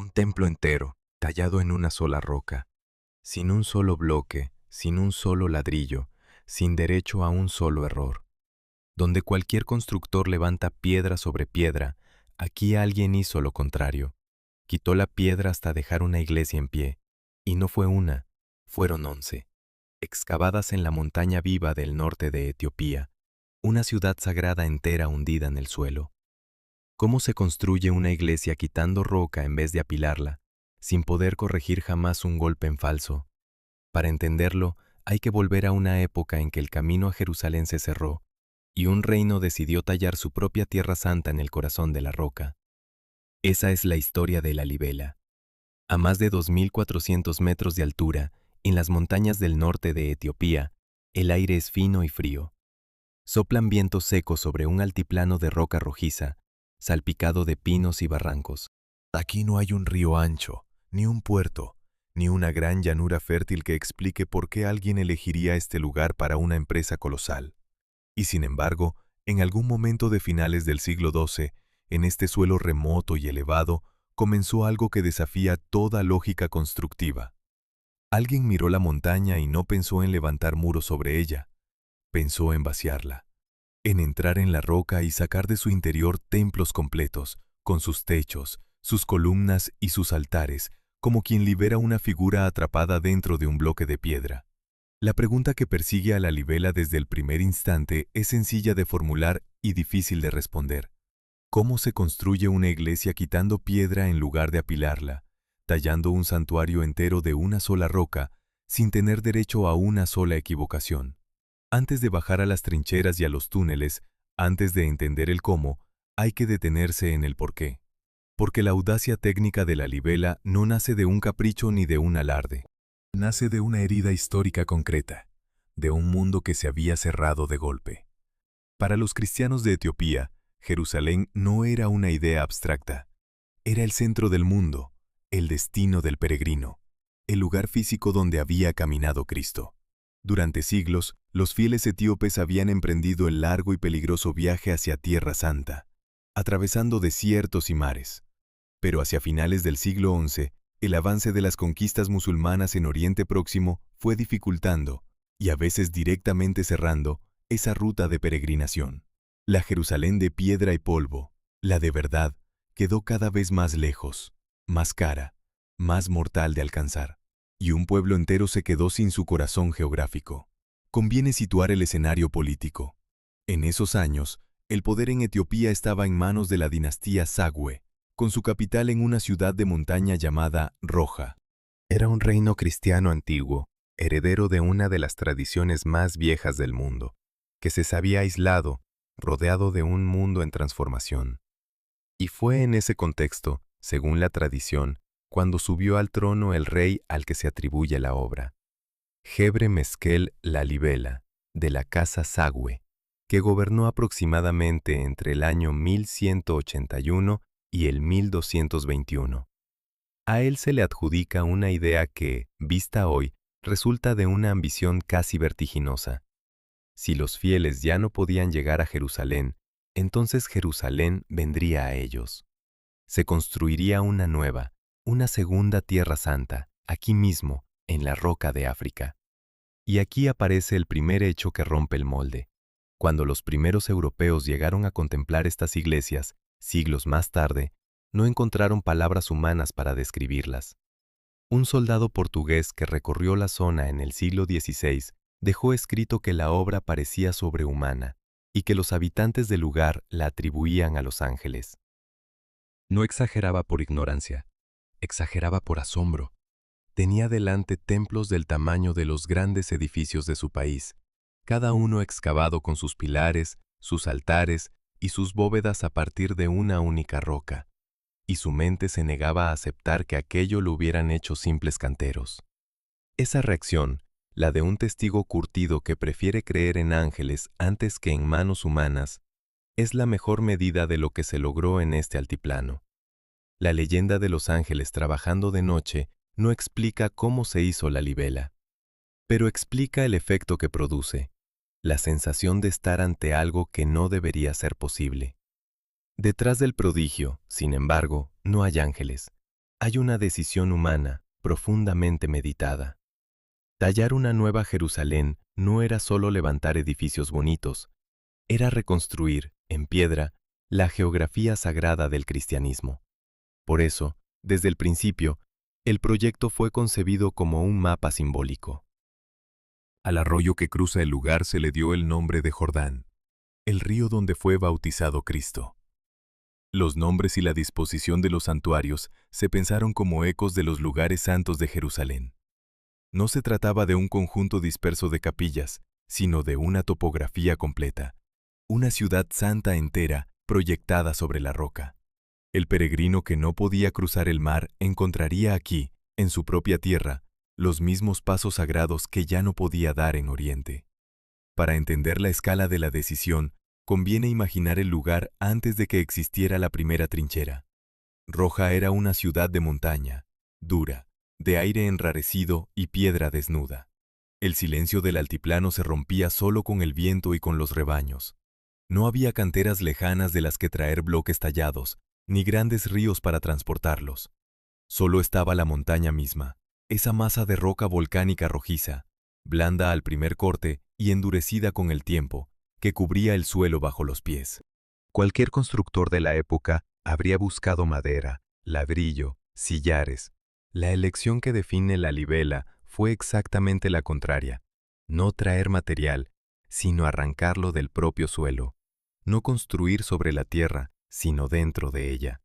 Un templo entero, tallado en una sola roca, sin un solo bloque, sin un solo ladrillo, sin derecho a un solo error. Donde cualquier constructor levanta piedra sobre piedra, aquí alguien hizo lo contrario. Quitó la piedra hasta dejar una iglesia en pie. Y no fue una, fueron 11, excavadas en la montaña viva del norte de Etiopía, una ciudad sagrada entera hundida en el suelo. ¿Cómo se construye una iglesia quitando roca en vez de apilarla, sin poder corregir jamás un golpe en falso? Para entenderlo, hay que volver a una época en que el camino a Jerusalén se cerró, y un reino decidió tallar su propia tierra santa en el corazón de la roca. Esa es la historia de la Libela. A más de 2.400 metros de altura, en las montañas del norte de Etiopía, el aire es fino y frío. Soplan vientos secos sobre un altiplano de roca rojiza, salpicado de pinos y barrancos. Aquí no hay un río ancho, ni un puerto, ni una gran llanura fértil que explique por qué alguien elegiría este lugar para una empresa colosal. Y sin embargo, en algún momento de finales del siglo XII, en este suelo remoto y elevado, comenzó algo que desafía toda lógica constructiva. Alguien miró la montaña y no pensó en levantar muros sobre ella, pensó en vaciarla, en entrar en la roca y sacar de su interior templos completos, con sus techos, sus columnas y sus altares, como quien libera una figura atrapada dentro de un bloque de piedra. La pregunta que persigue a la Libela desde el primer instante es sencilla de formular y difícil de responder. ¿Cómo se construye una iglesia quitando piedra en lugar de apilarla, tallando un santuario entero de una sola roca, sin tener derecho a una sola equivocación? Antes de bajar a las trincheras y a los túneles, antes de entender el cómo, hay que detenerse en el porqué. Porque la audacia técnica de la Libela no nace de un capricho ni de un alarde. Nace de una herida histórica concreta, de un mundo que se había cerrado de golpe. Para los cristianos de Etiopía, Jerusalén no era una idea abstracta. Era el centro del mundo, el destino del peregrino, el lugar físico donde había caminado Cristo. Durante siglos, los fieles etíopes habían emprendido el largo y peligroso viaje hacia Tierra Santa, atravesando desiertos y mares. Pero hacia finales del siglo XI, el avance de las conquistas musulmanas en Oriente Próximo fue dificultando, y a veces directamente cerrando, esa ruta de peregrinación. La Jerusalén de piedra y polvo, la de verdad, quedó cada vez más lejos, más cara, más mortal de alcanzar. Y un pueblo entero se quedó sin su corazón geográfico. Conviene situar el escenario político. En esos años, el poder en Etiopía estaba en manos de la dinastía Sagwe, con su capital en una ciudad de montaña llamada Roja. Era un reino cristiano antiguo, heredero de una de las tradiciones más viejas del mundo, que se sabía aislado, rodeado de un mundo en transformación. Y fue en ese contexto, según la tradición, cuando subió al trono el rey al que se atribuye la obra, Gebre Meskel Lalibela, de la casa Sagwe, que gobernó aproximadamente entre el año 1181 y el 1221. A él se le adjudica una idea que, vista hoy, resulta de una ambición casi vertiginosa. Si los fieles ya no podían llegar a Jerusalén, entonces Jerusalén vendría a ellos. Se construiría una nueva, una segunda Tierra Santa, aquí mismo, en la roca de África. Y aquí aparece el primer hecho que rompe el molde. Cuando los primeros europeos llegaron a contemplar estas iglesias, siglos más tarde, no encontraron palabras humanas para describirlas. Un soldado portugués que recorrió la zona en el siglo XVI dejó escrito que la obra parecía sobrehumana y que los habitantes del lugar la atribuían a los ángeles. No exageraba por ignorancia, exageraba por asombro. Tenía delante templos del tamaño de los grandes edificios de su país, cada uno excavado con sus pilares, sus altares y sus bóvedas a partir de una única roca, y su mente se negaba a aceptar que aquello lo hubieran hecho simples canteros. Esa reacción, la de un testigo curtido que prefiere creer en ángeles antes que en manos humanas, es la mejor medida de lo que se logró en este altiplano. La leyenda de los ángeles trabajando de noche no explica cómo se hizo la Libela, pero explica el efecto que produce, la sensación de estar ante algo que no debería ser posible. Detrás del prodigio, sin embargo, no hay ángeles, hay una decisión humana profundamente meditada. Tallar una nueva Jerusalén no era solo levantar edificios bonitos, era reconstruir, en piedra, la geografía sagrada del cristianismo. Por eso, desde el principio, el proyecto fue concebido como un mapa simbólico. Al arroyo que cruza el lugar se le dio el nombre de Jordán, el río donde fue bautizado Cristo. Los nombres y la disposición de los santuarios se pensaron como ecos de los lugares santos de Jerusalén. No se trataba de un conjunto disperso de capillas, sino de una topografía completa, una ciudad santa entera proyectada sobre la roca. El peregrino que no podía cruzar el mar encontraría aquí, en su propia tierra, los mismos pasos sagrados que ya no podía dar en Oriente. Para entender la escala de la decisión, conviene imaginar el lugar antes de que existiera la primera trinchera. Roja era una ciudad de montaña, dura, de aire enrarecido y piedra desnuda. El silencio del altiplano se rompía solo con el viento y con los rebaños. No había canteras lejanas de las que traer bloques tallados, ni grandes ríos para transportarlos. Solo estaba la montaña misma, esa masa de roca volcánica rojiza, blanda al primer corte y endurecida con el tiempo, que cubría el suelo bajo los pies. Cualquier constructor de la época habría buscado madera, ladrillo, sillares. La elección que define la libela fue exactamente la contraria. No traer material, sino arrancarlo del propio suelo. No construir sobre la tierra, sino dentro de ella.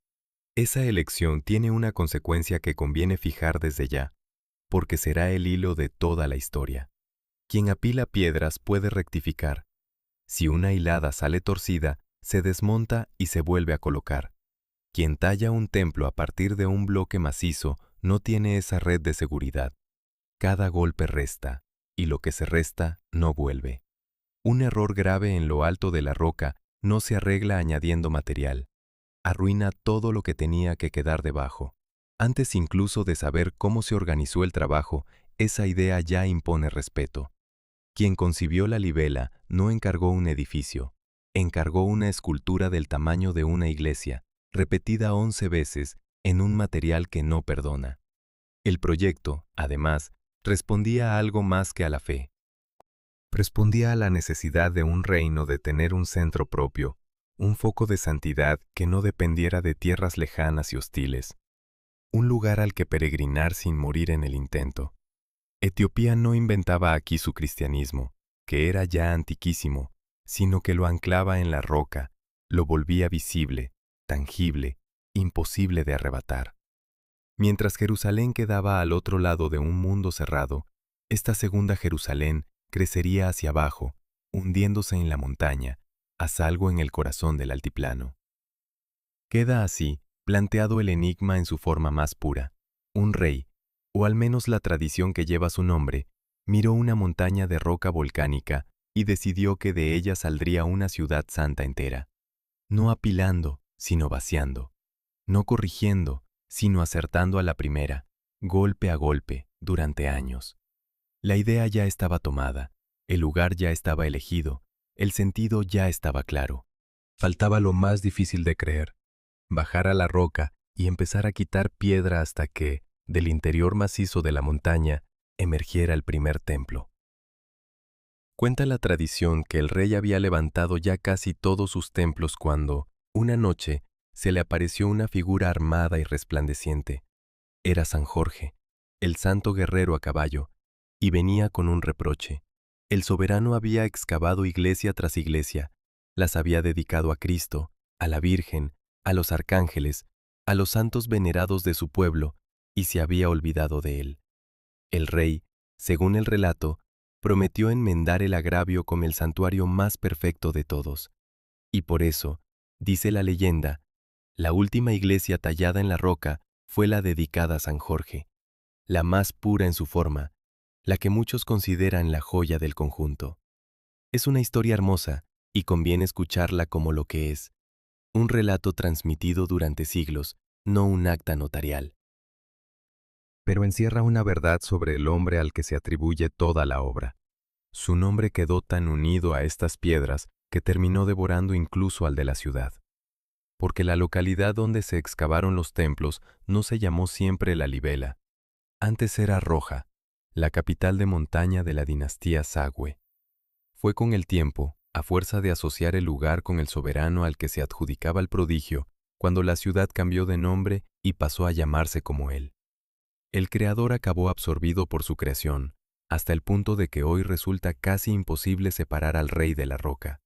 Esa elección tiene una consecuencia que conviene fijar desde ya, porque será el hilo de toda la historia. Quien apila piedras puede rectificar. Si una hilada sale torcida, se desmonta y se vuelve a colocar. Quien talla un templo a partir de un bloque macizo no tiene esa red de seguridad. Cada golpe resta, y lo que se resta no vuelve. Un error grave en lo alto de la roca no se arregla añadiendo material. Arruina todo lo que tenía que quedar debajo. Antes incluso de saber cómo se organizó el trabajo, esa idea ya impone respeto. Quien concibió la libela no encargó un edificio, encargó una escultura del tamaño de una iglesia, repetida 11 veces en un material que no perdona. El proyecto, además, respondía a algo más que a la fe. Respondía a la necesidad de un reino de tener un centro propio, un foco de santidad que no dependiera de tierras lejanas y hostiles, un lugar al que peregrinar sin morir en el intento. Etiopía no inventaba aquí su cristianismo, que era ya antiquísimo, sino que lo anclaba en la roca, lo volvía visible, tangible, imposible de arrebatar. Mientras Jerusalén quedaba al otro lado de un mundo cerrado, esta segunda Jerusalén crecería hacia abajo, hundiéndose en la montaña, a salvo en el corazón del altiplano. Queda así planteado el enigma en su forma más pura. Un rey, o al menos la tradición que lleva su nombre, miró una montaña de roca volcánica y decidió que de ella saldría una ciudad santa entera, no apilando, sino vaciando, no corrigiendo, sino acertando a la primera, golpe a golpe, durante años. La idea ya estaba tomada, el lugar ya estaba elegido, el sentido ya estaba claro. Faltaba lo más difícil de creer, bajar a la roca y empezar a quitar piedra hasta que, del interior macizo de la montaña, emergiera el primer templo. Cuenta la tradición que el rey había levantado ya casi todos sus templos cuando, una noche, se le apareció una figura armada y resplandeciente. Era San Jorge, el santo guerrero a caballo, y venía con un reproche. El soberano había excavado iglesia tras iglesia, las había dedicado a Cristo, a la Virgen, a los arcángeles, a los santos venerados de su pueblo, y se había olvidado de él. El rey, según el relato, prometió enmendar el agravio con el santuario más perfecto de todos. Y por eso, dice la leyenda, la última iglesia tallada en la roca fue la dedicada a San Jorge, la más pura en su forma, la que muchos consideran la joya del conjunto. Es una historia hermosa y conviene escucharla como lo que es, un relato transmitido durante siglos, no un acta notarial. Pero encierra una verdad sobre el hombre al que se atribuye toda la obra. Su nombre quedó tan unido a estas piedras que terminó devorando incluso al de la ciudad. porque la localidad donde se excavaron los templos no se llamó siempre Lalibela. Antes era Roja, la capital de montaña de la dinastía Sagüe. Fue con el tiempo, a fuerza de asociar el lugar con el soberano al que se adjudicaba el prodigio, cuando la ciudad cambió de nombre y pasó a llamarse como él. El creador acabó absorbido por su creación, hasta el punto de que hoy resulta casi imposible separar al rey de la roca.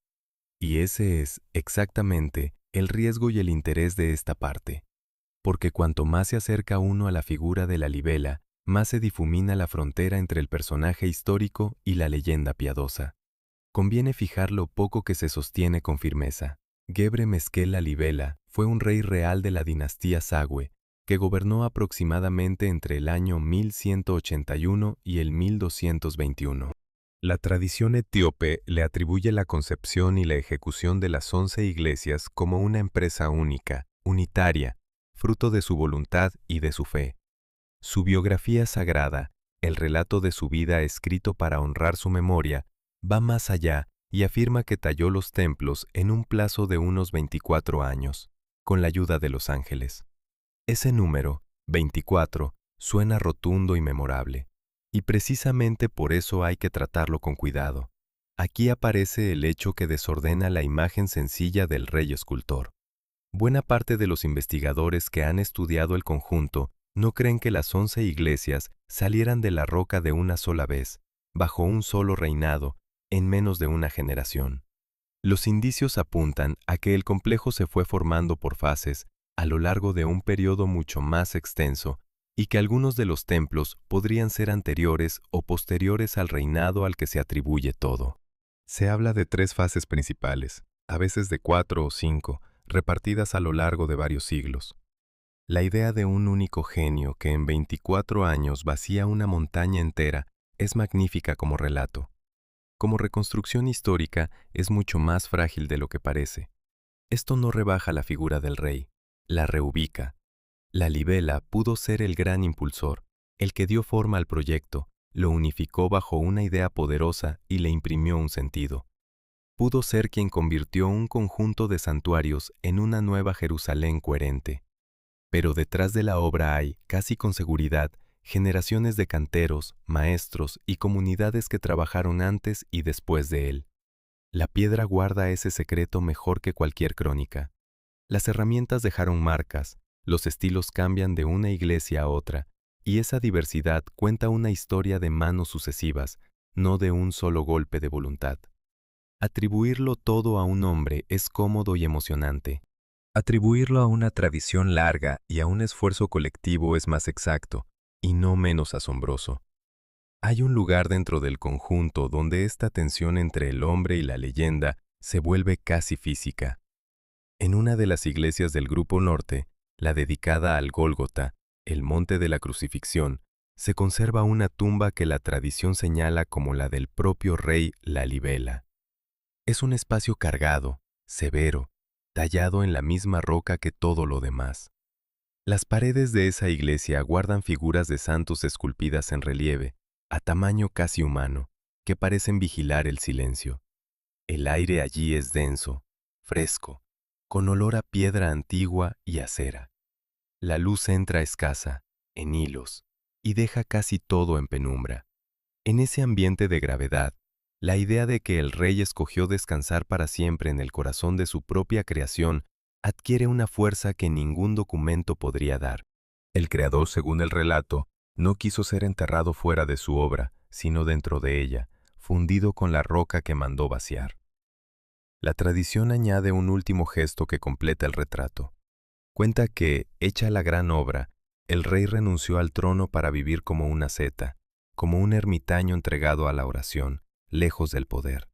Y ese es, exactamente, el riesgo y el interés de esta parte. Porque cuanto más se acerca uno a la figura de la libela, más se difumina la frontera entre el personaje histórico y la leyenda piadosa. Conviene fijar lo poco que se sostiene con firmeza. Gebre Meskel Lalibela fue un rey real de la dinastía Sagüe, que gobernó aproximadamente entre el año 1181 y el 1221. La tradición etíope le atribuye la concepción y la ejecución de las 11 iglesias como una empresa única, unitaria, fruto de su voluntad y de su fe. Su biografía sagrada, el relato de su vida escrito para honrar su memoria, va más allá y afirma que talló los templos en un plazo de unos 24 años, con la ayuda de los ángeles. Ese número, 24, suena rotundo y memorable, y precisamente por eso hay que tratarlo con cuidado. Aquí aparece el hecho que desordena la imagen sencilla del rey escultor. Buena parte de los investigadores que han estudiado el conjunto no creen que las 11 iglesias salieran de la roca de una sola vez, bajo un solo reinado, en menos de una generación. Los indicios apuntan a que el complejo se fue formando por fases a lo largo de un periodo mucho más extenso y que algunos de los templos podrían ser anteriores o posteriores al reinado al que se atribuye todo. Se habla de 3 fases principales, a veces de 4 o 5, repartidas a lo largo de varios siglos. La idea de un único genio que en 24 años vacía una montaña entera es magnífica como relato. Como reconstrucción histórica es mucho más frágil de lo que parece. Esto no rebaja la figura del rey, la reubica. La libela pudo ser el gran impulsor, el que dio forma al proyecto, lo unificó bajo una idea poderosa y le imprimió un sentido. Pudo ser quien convirtió un conjunto de santuarios en una nueva Jerusalén coherente. Pero detrás de la obra hay, casi con seguridad, generaciones de canteros, maestros y comunidades que trabajaron antes y después de él. La piedra guarda ese secreto mejor que cualquier crónica. Las herramientas dejaron marcas, los estilos cambian de una iglesia a otra, y esa diversidad cuenta una historia de manos sucesivas, no de un solo golpe de voluntad. Atribuirlo todo a un hombre es cómodo y emocionante. Atribuirlo a una tradición larga y a un esfuerzo colectivo es más exacto, y no menos asombroso. Hay un lugar dentro del conjunto donde esta tensión entre el hombre y la leyenda se vuelve casi física. En una de las iglesias del Grupo Norte, la dedicada al Gólgota, el monte de la crucifixión, se conserva una tumba que la tradición señala como la del propio rey Lalibela. Es un espacio cargado, severo, tallado en la misma roca que todo lo demás. Las paredes de esa iglesia guardan figuras de santos esculpidas en relieve, a tamaño casi humano, que parecen vigilar el silencio. El aire allí es denso, fresco, con olor a piedra antigua y a cera. La luz entra escasa, en hilos, y deja casi todo en penumbra. En ese ambiente de gravedad, la idea de que el rey escogió descansar para siempre en el corazón de su propia creación adquiere una fuerza que ningún documento podría dar. El creador, según el relato, no quiso ser enterrado fuera de su obra, sino dentro de ella, fundido con la roca que mandó vaciar. La tradición añade un último gesto que completa el retrato. Cuenta que, hecha la gran obra, el rey renunció al trono para vivir como una asceta, como un ermitaño entregado a la oración, lejos del poder.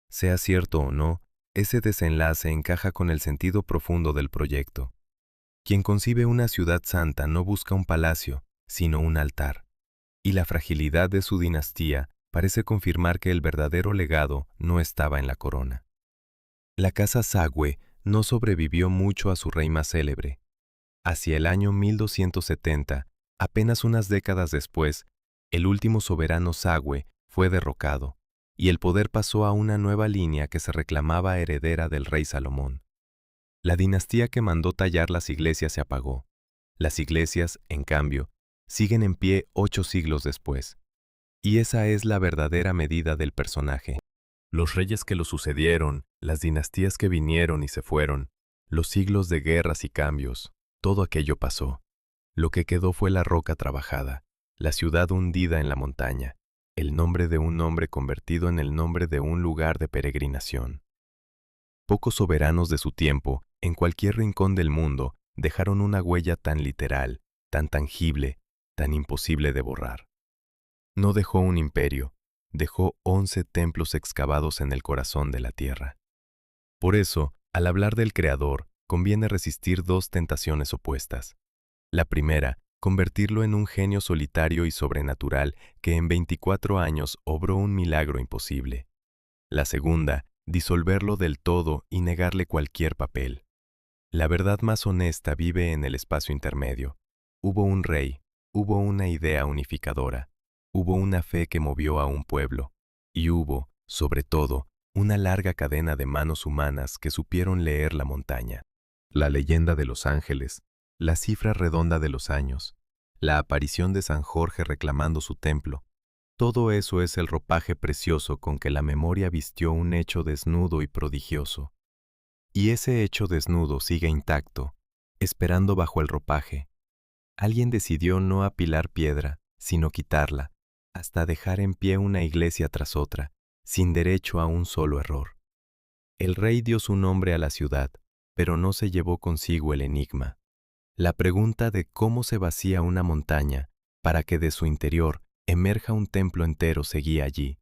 Sea cierto o no, ese desenlace encaja con el sentido profundo del proyecto. Quien concibe una ciudad santa no busca un palacio, sino un altar. Y la fragilidad de su dinastía parece confirmar que el verdadero legado no estaba en la corona. La casa Sagüe no sobrevivió mucho a su rey más célebre. Hacia el año 1270, apenas unas décadas después, el último soberano Sagüe fue derrocado, y el poder pasó a una nueva línea que se reclamaba heredera del rey Salomón. La dinastía que mandó tallar las iglesias se apagó. Las iglesias, en cambio, siguen en pie 8 siglos después. Y esa es la verdadera medida del personaje. Los reyes que lo sucedieron, las dinastías que vinieron y se fueron, los siglos de guerras y cambios, todo aquello pasó. Lo que quedó fue la roca trabajada, la ciudad hundida en la montaña, el nombre de un hombre convertido en el nombre de un lugar de peregrinación. Pocos soberanos de su tiempo, en cualquier rincón del mundo, dejaron una huella tan literal, tan tangible, tan imposible de borrar. No dejó un imperio, dejó 11 templos excavados en el corazón de la tierra. Por eso, al hablar del Creador, conviene resistir 2 tentaciones opuestas. La primera, convertirlo en un genio solitario y sobrenatural que en 24 años obró un milagro imposible. La segunda, disolverlo del todo y negarle cualquier papel. La verdad más honesta vive en el espacio intermedio. Hubo un rey, hubo una idea unificadora, hubo una fe que movió a un pueblo, y hubo, sobre todo, una larga cadena de manos humanas que supieron leer la montaña. La leyenda de los ángeles, la cifra redonda de los años, la aparición de San Jorge reclamando su templo, todo eso es el ropaje precioso con que la memoria vistió un hecho desnudo y prodigioso. Y ese hecho desnudo sigue intacto, esperando bajo el ropaje. Alguien decidió no apilar piedra, sino quitarla, hasta dejar en pie una iglesia tras otra, sin derecho a un solo error. El rey dio su nombre a la ciudad, pero no se llevó consigo el enigma. La pregunta de cómo se vacía una montaña para que de su interior emerja un templo entero seguía allí,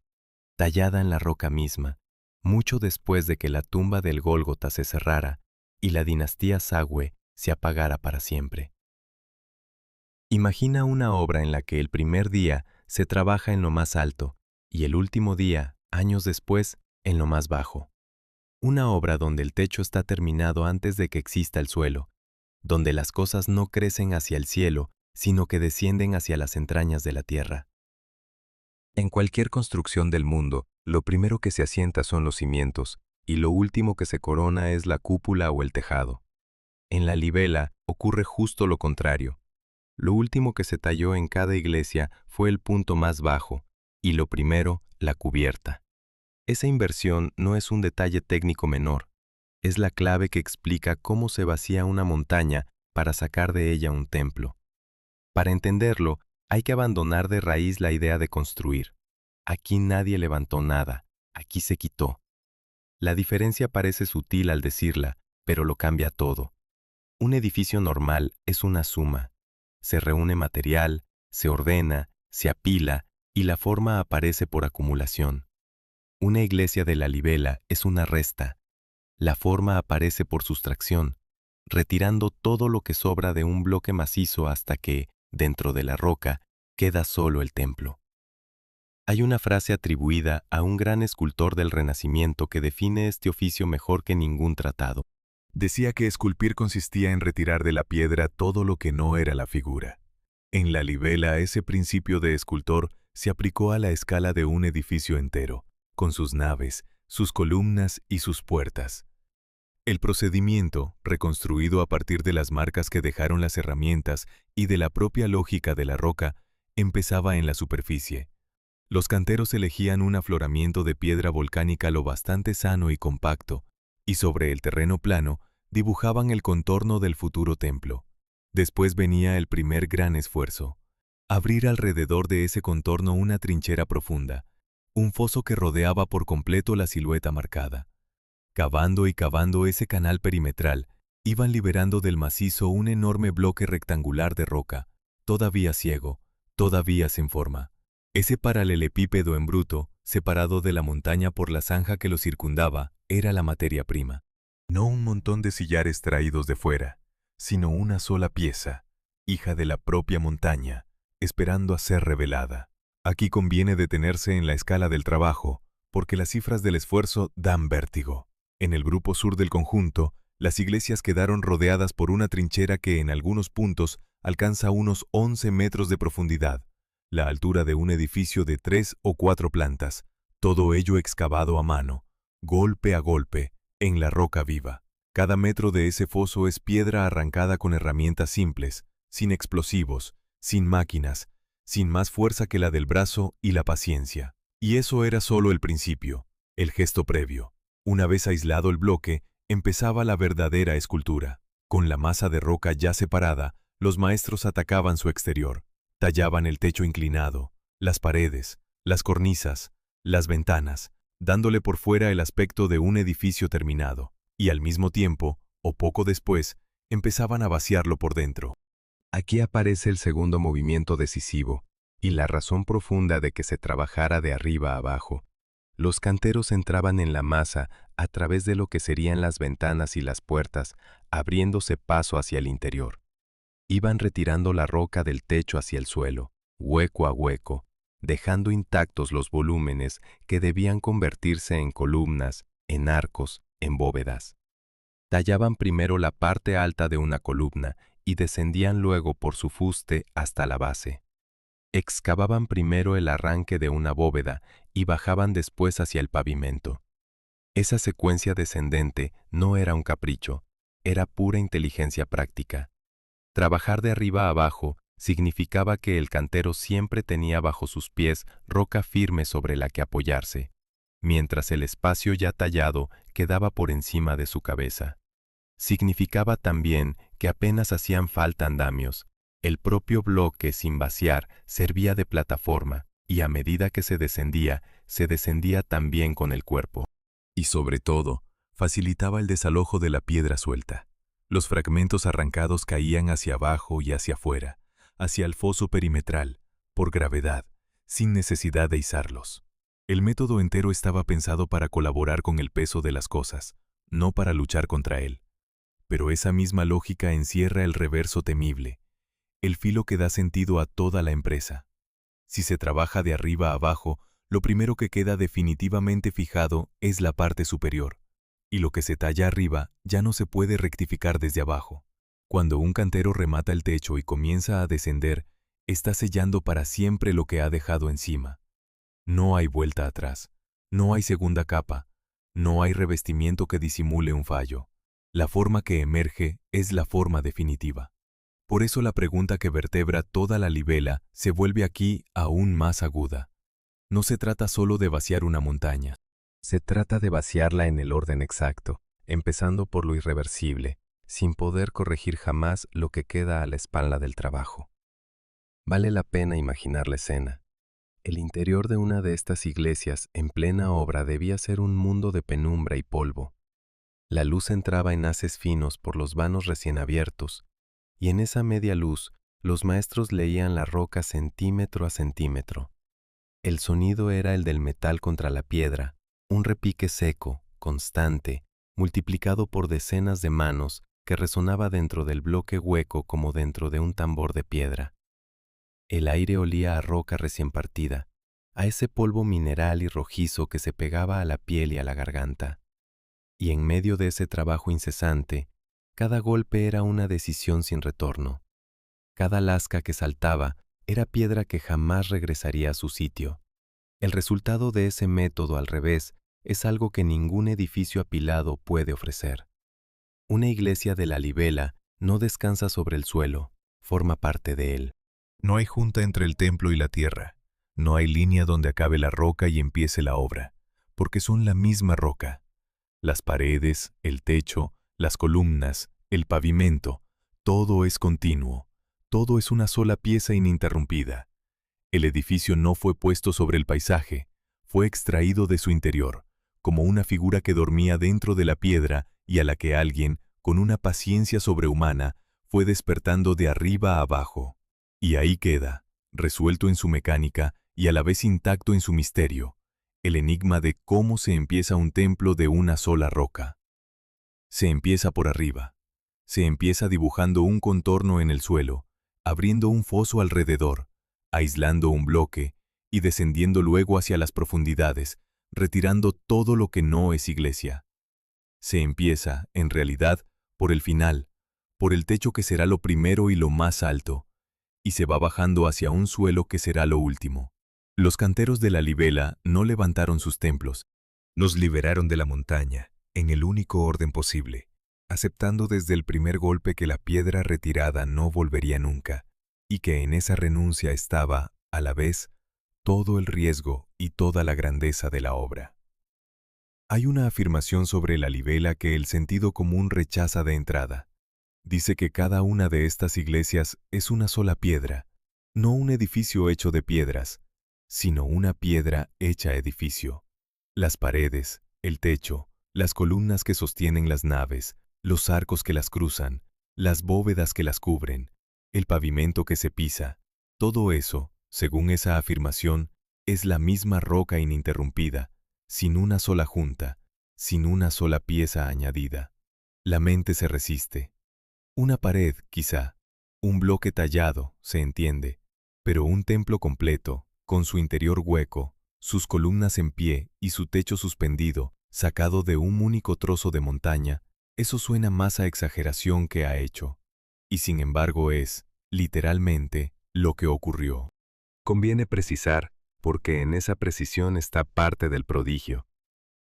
tallada en la roca misma, mucho después de que la tumba del Gólgota se cerrara y la dinastía Sagüe se apagara para siempre. Imagina una obra en la que el primer día se trabaja en lo más alto y el último día, años después, en lo más bajo. Una obra donde el techo está terminado antes de que exista el suelo, donde las cosas no crecen hacia el cielo, sino que descienden hacia las entrañas de la tierra. En cualquier construcción del mundo, lo primero que se asienta son los cimientos, y lo último que se corona es la cúpula o el tejado. En la Libela ocurre justo lo contrario. Lo último que se talló en cada iglesia fue el punto más bajo, y lo primero, la cubierta. Esa inversión no es un detalle técnico menor, es la clave que explica cómo se vacía una montaña para sacar de ella un templo. Para entenderlo, hay que abandonar de raíz la idea de construir. Aquí nadie levantó nada, aquí se quitó. La diferencia parece sutil al decirla, pero lo cambia todo. Un edificio normal es una suma. Se reúne material, se ordena, se apila y la forma aparece por acumulación. Una iglesia de la Libela es una resta. La forma aparece por sustracción, retirando todo lo que sobra de un bloque macizo hasta que, dentro de la roca, queda solo el templo. Hay una frase atribuida a un gran escultor del Renacimiento que define este oficio mejor que ningún tratado. Decía que esculpir consistía en retirar de la piedra todo lo que no era la figura. En la Libela ese principio de escultor se aplicó a la escala de un edificio entero, con sus naves, sus columnas y sus puertas. El procedimiento, reconstruido a partir de las marcas que dejaron las herramientas y de la propia lógica de la roca, empezaba en la superficie. Los canteros elegían un afloramiento de piedra volcánica lo bastante sano y compacto, y sobre el terreno plano dibujaban el contorno del futuro templo. Después venía el primer gran esfuerzo: abrir alrededor de ese contorno una trinchera profunda, un foso que rodeaba por completo la silueta marcada. Cavando y cavando ese canal perimetral, iban liberando del macizo un enorme bloque rectangular de roca, todavía ciego, todavía sin forma. Ese paralelepípedo en bruto, separado de la montaña por la zanja que lo circundaba, era la materia prima. No un montón de sillares traídos de fuera, sino una sola pieza, hija de la propia montaña, esperando a ser revelada. Aquí conviene detenerse en la escala del trabajo, porque las cifras del esfuerzo dan vértigo. En el grupo sur del conjunto, las iglesias quedaron rodeadas por una trinchera que en algunos puntos alcanza unos 11 metros de profundidad, la altura de un edificio de 3 o 4 plantas, todo ello excavado a mano, golpe a golpe, en la roca viva. Cada metro de ese foso es piedra arrancada con herramientas simples, sin explosivos, sin máquinas, sin más fuerza que la del brazo y la paciencia. Y eso era solo el principio, el gesto previo. Una vez aislado el bloque, empezaba la verdadera escultura. Con la masa de roca ya separada, los maestros atacaban su exterior. Tallaban el techo inclinado, las paredes, las cornisas, las ventanas, dándole por fuera el aspecto de un edificio terminado. Y al mismo tiempo, o poco después, empezaban a vaciarlo por dentro. Aquí aparece el segundo movimiento decisivo, y la razón profunda de que se trabajara de arriba a abajo. Los canteros entraban en la masa a través de lo que serían las ventanas y las puertas, abriéndose paso hacia el interior. Iban retirando la roca del techo hacia el suelo, hueco a hueco, dejando intactos los volúmenes que debían convertirse en columnas, en arcos, en bóvedas. Tallaban primero la parte alta de una columna y descendían luego por su fuste hasta la base. Excavaban primero el arranque de una bóveda y bajaban después hacia el pavimento. Esa secuencia descendente no era un capricho, era pura inteligencia práctica. Trabajar de arriba a abajo significaba que el cantero siempre tenía bajo sus pies roca firme sobre la que apoyarse, mientras el espacio ya tallado quedaba por encima de su cabeza. Significaba también que apenas hacían falta andamios. El propio bloque sin vaciar servía de plataforma, y a medida que se descendía también con el cuerpo. Y sobre todo, facilitaba el desalojo de la piedra suelta. Los fragmentos arrancados caían hacia abajo y hacia afuera, hacia el foso perimetral, por gravedad, sin necesidad de izarlos. El método entero estaba pensado para colaborar con el peso de las cosas, no para luchar contra él. Pero esa misma lógica encierra el reverso temible, el filo que da sentido a toda la empresa. Si se trabaja de arriba a abajo, lo primero que queda definitivamente fijado es la parte superior, y lo que se talla arriba ya no se puede rectificar desde abajo. Cuando un cantero remata el techo y comienza a descender, está sellando para siempre lo que ha dejado encima. No hay vuelta atrás, no hay segunda capa, no hay revestimiento que disimule un fallo. La forma que emerge es la forma definitiva. Por eso la pregunta que vertebra toda la libela se vuelve aquí aún más aguda. No se trata solo de vaciar una montaña. Se trata de vaciarla en el orden exacto, empezando por lo irreversible, sin poder corregir jamás lo que queda a la espalda del trabajo. Vale la pena imaginar la escena. El interior de una de estas iglesias en plena obra debía ser un mundo de penumbra y polvo. La luz entraba en haces finos por los vanos recién abiertos, y en esa media luz los maestros leían la roca centímetro a centímetro. El sonido era el del metal contra la piedra, un repique seco, constante, multiplicado por decenas de manos que resonaba dentro del bloque hueco como dentro de un tambor de piedra. El aire olía a roca recién partida, a ese polvo mineral y rojizo que se pegaba a la piel y a la garganta. Y en medio de ese trabajo incesante, cada golpe era una decisión sin retorno. Cada lasca que saltaba era piedra que jamás regresaría a su sitio. El resultado de ese método al revés es algo que ningún edificio apilado puede ofrecer. Una iglesia de la libela no descansa sobre el suelo, forma parte de él. No hay junta entre el templo y la tierra. No hay línea donde acabe la roca y empiece la obra, porque son la misma roca. Las paredes, el techo, las columnas, el pavimento, todo es continuo, todo es una sola pieza ininterrumpida. El edificio no fue puesto sobre el paisaje, fue extraído de su interior, como una figura que dormía dentro de la piedra y a la que alguien, con una paciencia sobrehumana, fue despertando de arriba a abajo. Y ahí queda, resuelto en su mecánica y a la vez intacto en su misterio, el enigma de cómo se empieza un templo de una sola roca. Se empieza por arriba. Se empieza dibujando un contorno en el suelo, abriendo un foso alrededor, aislando un bloque y descendiendo luego hacia las profundidades, retirando todo lo que no es iglesia. Se empieza, en realidad, por el final, por el techo que será lo primero y lo más alto, y se va bajando hacia un suelo que será lo último. Los canteros de la libela no levantaron sus templos, los liberaron de la montaña, en el único orden posible, aceptando desde el primer golpe que la piedra retirada no volvería nunca, y que en esa renuncia estaba, a la vez, todo el riesgo y toda la grandeza de la obra. Hay una afirmación sobre la libela que el sentido común rechaza de entrada. Dice que cada una de estas iglesias es una sola piedra, no un edificio hecho de piedras, sino una piedra hecha edificio. Las paredes, el techo, las columnas que sostienen las naves, los arcos que las cruzan, las bóvedas que las cubren, el pavimento que se pisa, todo eso, según esa afirmación, es la misma roca ininterrumpida, sin una sola junta, sin una sola pieza añadida. La mente se resiste. Una pared, quizá, un bloque tallado, se entiende, pero un templo completo, con su interior hueco, sus columnas en pie y su techo suspendido, sacado de un único trozo de montaña, eso suena más a exageración que a hecho. Y sin embargo es, literalmente, lo que ocurrió. Conviene precisar, porque en esa precisión está parte del prodigio.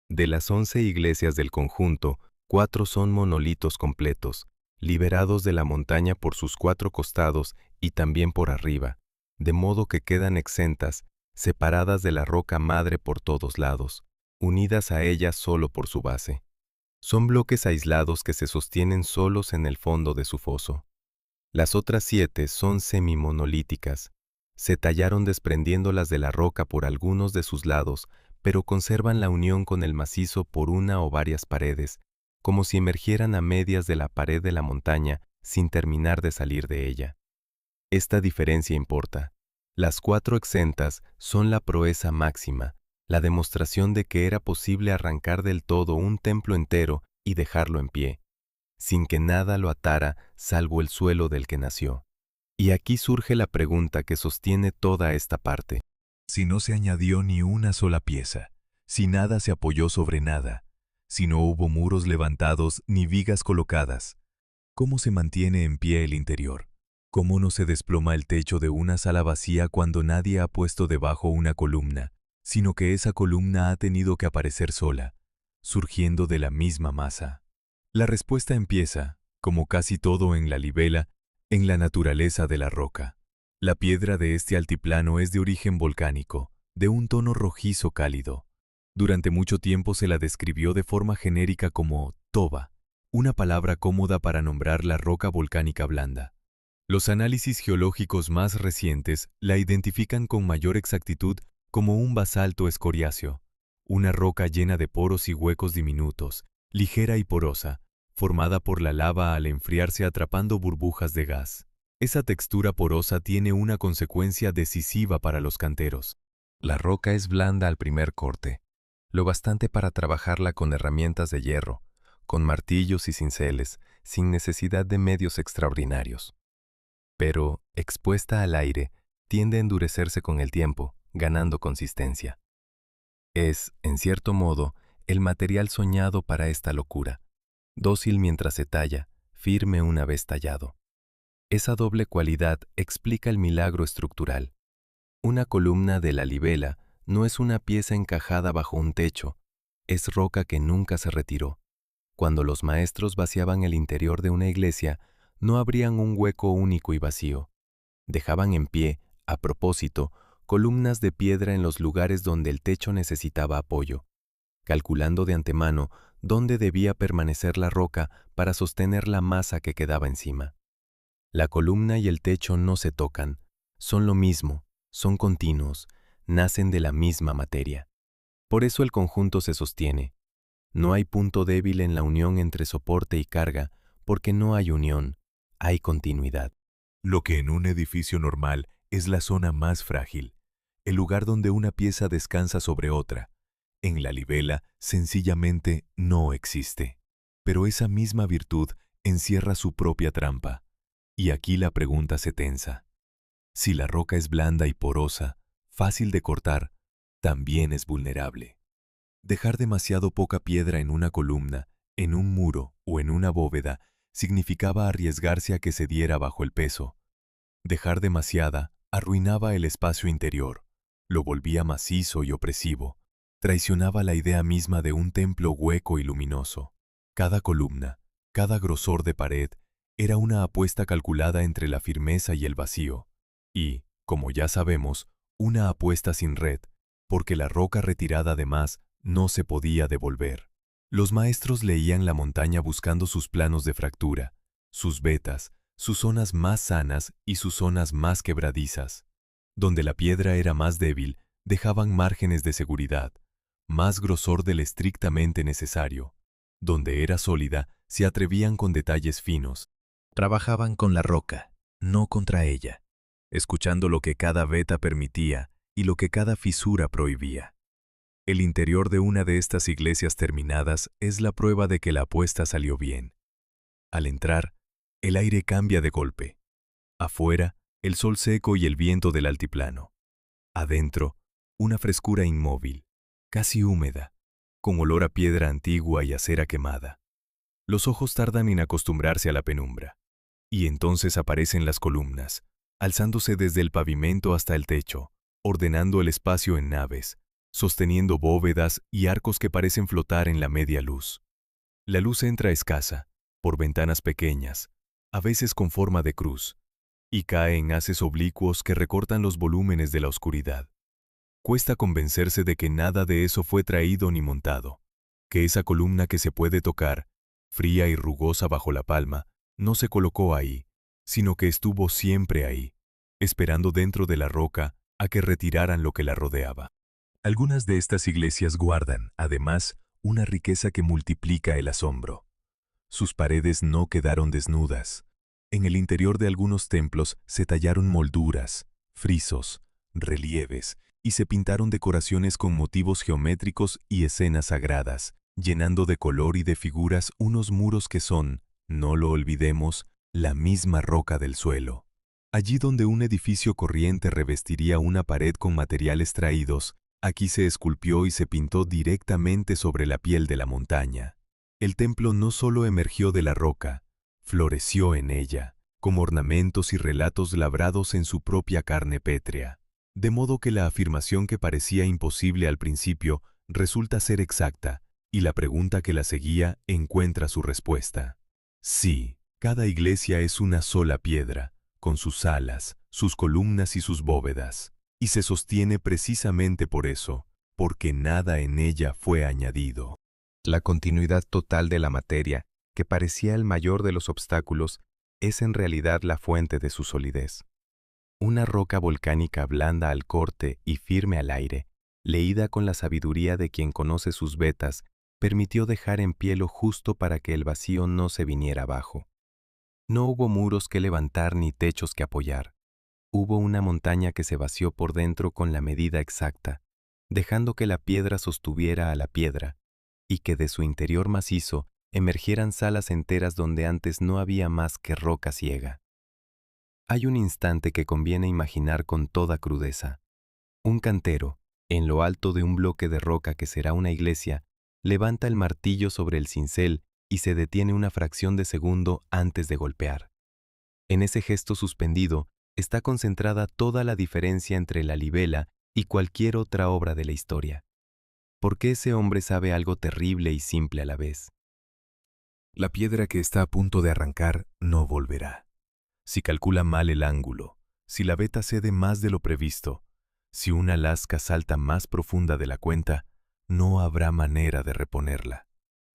De las 11 iglesias del conjunto, 4 son monolitos completos, liberados de la montaña por sus 4 costados y también por arriba, de modo que quedan exentas, separadas de la roca madre por todos lados, unidas a ella solo por su base. Son bloques aislados que se sostienen solos en el fondo de su foso. Las otras 7 son semimonolíticas. Se tallaron desprendiéndolas de la roca por algunos de sus lados, pero conservan la unión con el macizo por una o varias paredes, como si emergieran a medias de la pared de la montaña sin terminar de salir de ella. Esta diferencia importa. Las 4 exentas son la proeza máxima, la demostración de que era posible arrancar del todo un templo entero y dejarlo en pie, sin que nada lo atara salvo el suelo del que nació. Y aquí surge la pregunta que sostiene toda esta parte. Si no se añadió ni una sola pieza, si nada se apoyó sobre nada, si no hubo muros levantados ni vigas colocadas, ¿cómo se mantiene en pie el interior? ¿Cómo no se desploma el techo de una sala vacía cuando nadie ha puesto debajo una columna, sino que esa columna ha tenido que aparecer sola, surgiendo de la misma masa? La respuesta empieza, como casi todo en la libela, en la naturaleza de la roca. La piedra de este altiplano es de origen volcánico, de un tono rojizo cálido. Durante mucho tiempo se la describió de forma genérica como toba, una palabra cómoda para nombrar la roca volcánica blanda. Los análisis geológicos más recientes la identifican con mayor exactitud como un basalto escoriáceo, una roca llena de poros y huecos diminutos, ligera y porosa, formada por la lava al enfriarse atrapando burbujas de gas. Esa textura porosa tiene una consecuencia decisiva para los canteros. La roca es blanda al primer corte, lo bastante para trabajarla con herramientas de hierro, con martillos y cinceles, sin necesidad de medios extraordinarios. Pero, expuesta al aire, tiende a endurecerse con el tiempo, ganando consistencia. Es, en cierto modo, el material soñado para esta locura, dócil mientras se talla, firme una vez tallado. Esa doble cualidad explica el milagro estructural. Una columna de la libela no es una pieza encajada bajo un techo, es roca que nunca se retiró. Cuando los maestros vaciaban el interior de una iglesia, no abrían un hueco único y vacío. Dejaban en pie, a propósito, columnas de piedra en los lugares donde el techo necesitaba apoyo, calculando de antemano dónde debía permanecer la roca para sostener la masa que quedaba encima. La columna y el techo no se tocan, son lo mismo, son continuos, nacen de la misma materia. Por eso el conjunto se sostiene. No hay punto débil en la unión entre soporte y carga, porque no hay unión, hay continuidad. Lo que en un edificio normal es la zona más frágil, el lugar donde una pieza descansa sobre otra. En la libela, sencillamente, no existe. Pero esa misma virtud encierra su propia trampa. Y aquí la pregunta se tensa. Si la roca es blanda y porosa, fácil de cortar, también es vulnerable. Dejar demasiado poca piedra en una columna, en un muro o en una bóveda significaba arriesgarse a que se diera bajo el peso. Dejar demasiada arruinaba el espacio interior, lo volvía macizo y opresivo, traicionaba la idea misma de un templo hueco y luminoso. Cada columna, Cada grosor de pared era una apuesta calculada entre la firmeza y el vacío, y, como ya sabemos, una apuesta sin red, porque la roca retirada además no se podía devolver. Los maestros leían la montaña buscando sus planos de fractura, sus vetas, sus zonas más sanas y sus zonas más quebradizas. Donde la piedra era más débil, dejaban márgenes de seguridad, más grosor del estrictamente necesario. Donde era sólida, se atrevían con detalles finos. Trabajaban con la roca, no contra ella, escuchando lo que cada veta permitía y lo que cada fisura prohibía. El interior de una de estas iglesias terminadas es la prueba de que la apuesta salió bien. Al entrar, el aire cambia de golpe. Afuera, el sol seco y el viento del altiplano. Adentro, una frescura inmóvil, casi húmeda, con olor a piedra antigua y a cera quemada. Los ojos tardan en acostumbrarse a la penumbra. Y entonces aparecen las columnas, alzándose desde el pavimento hasta el techo, ordenando el espacio en naves, sosteniendo bóvedas y arcos que parecen flotar en la media luz. La luz entra escasa, por ventanas pequeñas, a veces con forma de cruz, y cae en haces oblicuos que recortan los volúmenes de la oscuridad. Cuesta convencerse de que nada de eso fue traído ni montado, que esa columna que se puede tocar, fría y rugosa bajo la palma, no se colocó ahí, sino que estuvo siempre ahí, esperando dentro de la roca a que retiraran lo que la rodeaba. Algunas de estas iglesias guardan, además, una riqueza que multiplica el asombro. Sus paredes no quedaron desnudas. En el interior de algunos templos se tallaron molduras, frisos, relieves, y se pintaron decoraciones con motivos geométricos y escenas sagradas, llenando de color y de figuras unos muros que son, no lo olvidemos, la misma roca del suelo. Allí donde un edificio corriente revestiría una pared con materiales traídos, aquí se esculpió y se pintó directamente sobre la piel de la montaña. El templo no solo emergió de la roca, floreció en ella, como ornamentos y relatos labrados en su propia carne pétrea. De modo que la afirmación que parecía imposible al principio resulta ser exacta, y la pregunta que la seguía encuentra su respuesta. Sí, cada iglesia es una sola piedra, con sus alas, sus columnas y sus bóvedas, y se sostiene precisamente por eso, porque nada en ella fue añadido. La continuidad total de la materia, que parecía el mayor de los obstáculos, es en realidad la fuente de su solidez. Una roca volcánica blanda al corte y firme al aire, leída con la sabiduría de quien conoce sus vetas, permitió dejar en pie lo justo para que el vacío no se viniera abajo. No hubo muros que levantar ni techos que apoyar. Hubo una montaña que se vació por dentro con la medida exacta, dejando que la piedra sostuviera a la piedra, y que de su interior macizo emergieran salas enteras donde antes no había más que roca ciega. Hay un instante que conviene imaginar con toda crudeza. Un cantero, en lo alto de un bloque de roca que será una iglesia, levanta el martillo sobre el cincel y se detiene una fracción de segundo antes de golpear. En ese gesto suspendido está concentrada toda la diferencia entre la libela y cualquier otra obra de la historia. Porque ese hombre sabe algo terrible y simple a la vez. La piedra que está a punto de arrancar no volverá. Si calcula mal el ángulo, si la veta cede más de lo previsto, si una lasca salta más profunda de la cuenta, no habrá manera de reponerla.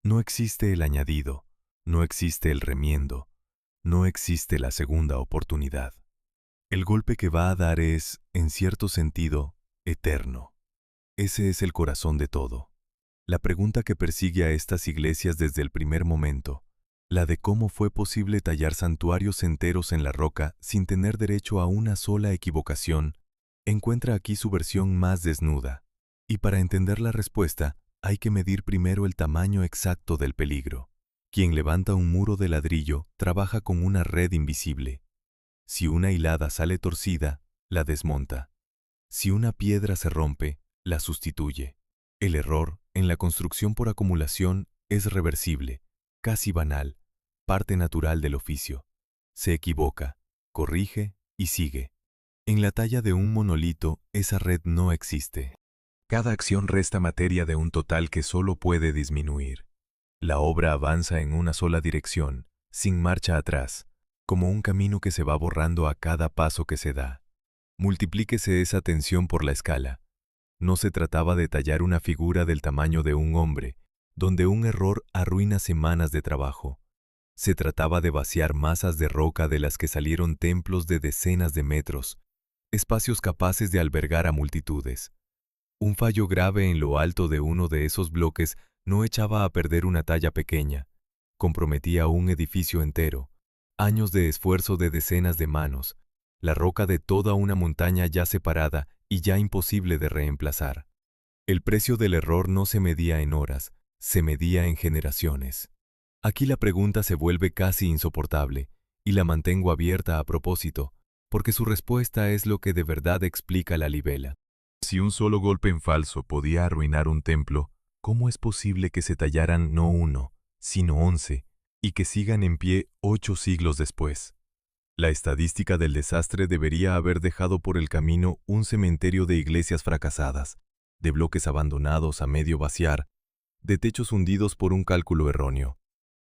No existe el añadido, no existe el remiendo, no existe la segunda oportunidad. El golpe que va a dar es, en cierto sentido, eterno. Ese es el corazón de todo. La pregunta que persigue a estas iglesias desde el primer momento, la de cómo fue posible tallar santuarios enteros en la roca sin tener derecho a una sola equivocación, encuentra aquí su versión más desnuda. Y para entender la respuesta, hay que medir primero el tamaño exacto del peligro. Quien levanta un muro de ladrillo trabaja con una red invisible. Si una hilada sale torcida, la desmonta. Si una piedra se rompe, la sustituye. El error, en la construcción por acumulación, es reversible, casi banal, parte natural del oficio. Se equivoca, corrige y sigue. En la talla de un monolito, esa red no existe. Cada acción resta materia de un total que solo puede disminuir. La obra avanza en una sola dirección, sin marcha atrás, como un camino que se va borrando a cada paso que se da. Multiplíquese esa tensión por la escala. No se trataba de tallar una figura del tamaño de un hombre, donde un error arruina semanas de trabajo. Se trataba de vaciar masas de roca de las que salieron templos de decenas de metros, espacios capaces de albergar a multitudes. Un fallo grave en lo alto de uno de esos bloques no echaba a perder una talla pequeña, comprometía un edificio entero, años de esfuerzo de decenas de manos, la roca de toda una montaña ya separada y ya imposible de reemplazar. El precio del error no se medía en horas, se medía en generaciones. Aquí la pregunta se vuelve casi insoportable, y la mantengo abierta a propósito, porque su respuesta es lo que de verdad explica la libela. Si un solo golpe en falso podía arruinar un templo, ¿cómo es posible que se tallaran no 1, sino 11, y que sigan en pie 8 siglos después? La estadística del desastre debería haber dejado por el camino un cementerio de iglesias fracasadas, de bloques abandonados a medio vaciar, de techos hundidos por un cálculo erróneo.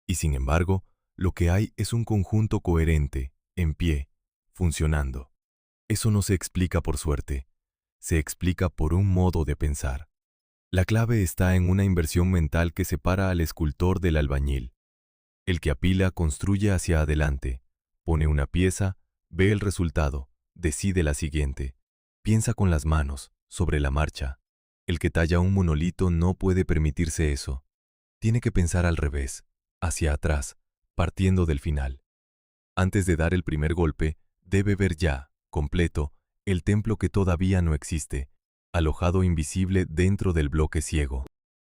Y sin embargo, lo que hay es un conjunto coherente, en pie, funcionando. Eso no se explica por suerte, se explica por un modo de pensar. La clave está en una inversión mental que separa al escultor del albañil. El que apila construye hacia adelante, pone una pieza, ve el resultado, decide la siguiente, piensa con las manos, sobre la marcha. El que talla un monolito no puede permitirse eso. Tiene que pensar al revés, hacia atrás, partiendo del final. Antes de dar el primer golpe, debe ver ya, completo, el templo que todavía no existe, alojado invisible dentro del bloque ciego.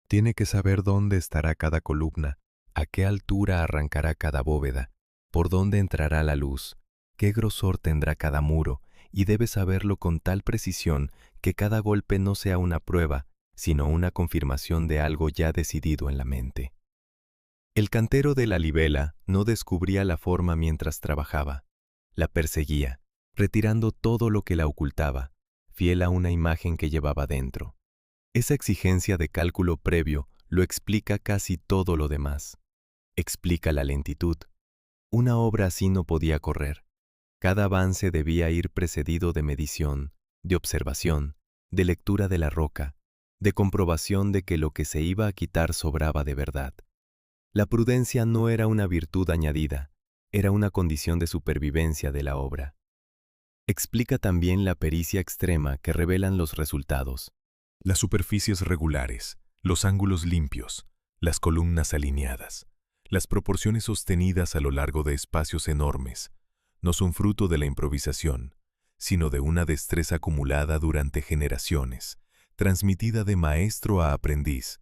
Tiene que saber dónde estará cada columna, a qué altura arrancará cada bóveda, por dónde entrará la luz, qué grosor tendrá cada muro, y debe saberlo con tal precisión que cada golpe no sea una prueba, sino una confirmación de algo ya decidido en la mente. El cantero de la libela no descubría la forma mientras trabajaba, la perseguía, retirando todo lo que la ocultaba, fiel a una imagen que llevaba dentro. Esa exigencia de cálculo previo lo explica casi todo lo demás. Explica la lentitud. Una obra así no podía correr. Cada avance debía ir precedido de medición, de observación, de lectura de la roca, de comprobación de que lo que se iba a quitar sobraba de verdad. La prudencia no era una virtud añadida, era una condición de supervivencia de la obra. Explica también la pericia extrema que revelan los resultados. Las superficies regulares, los ángulos limpios, las columnas alineadas, las proporciones sostenidas a lo largo de espacios enormes, no son fruto de la improvisación, sino de una destreza acumulada durante generaciones, transmitida de maestro a aprendiz,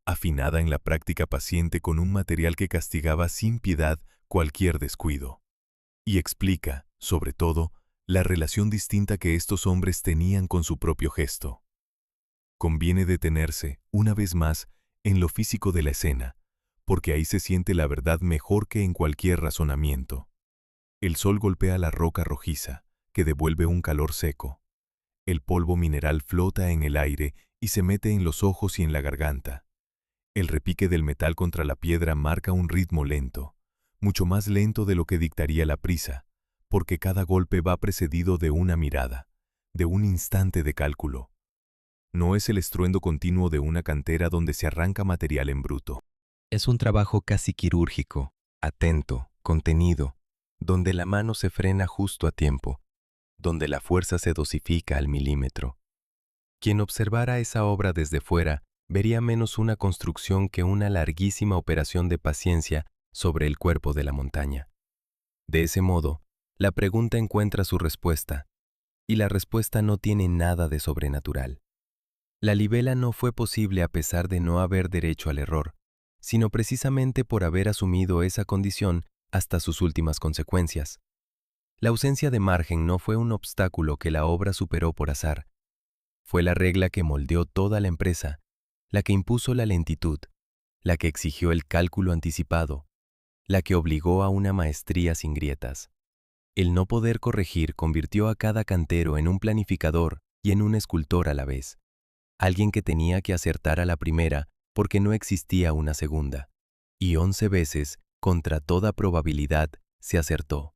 afinada en la práctica paciente con un material que castigaba sin piedad cualquier descuido. Y explica, sobre todo, la relación distinta que estos hombres tenían con su propio gesto. Conviene detenerse, una vez más, en lo físico de la escena, porque ahí se siente la verdad mejor que en cualquier razonamiento. El sol golpea la roca rojiza, que devuelve un calor seco. El polvo mineral flota en el aire y se mete en los ojos y en la garganta. El repique del metal contra la piedra marca un ritmo lento, mucho más lento de lo que dictaría la prisa, porque cada golpe va precedido de una mirada, de un instante de cálculo. No es el estruendo continuo de una cantera donde se arranca material en bruto. Es un trabajo casi quirúrgico, atento, contenido, donde la mano se frena justo a tiempo, donde la fuerza se dosifica al milímetro. Quien observara esa obra desde fuera vería menos una construcción que una larguísima operación de paciencia sobre el cuerpo de la montaña. De ese modo, la pregunta encuentra su respuesta, y la respuesta no tiene nada de sobrenatural. La libela no fue posible a pesar de no haber derecho al error, sino precisamente por haber asumido esa condición hasta sus últimas consecuencias. La ausencia de margen no fue un obstáculo que la obra superó por azar. Fue la regla que moldeó toda la empresa, la que impuso la lentitud, la que exigió el cálculo anticipado, la que obligó a una maestría sin grietas. El no poder corregir convirtió a cada cantero en un planificador y en un escultor a la vez, alguien que tenía que acertar a la primera porque no existía una segunda, y 11 veces, contra toda probabilidad, se acertó.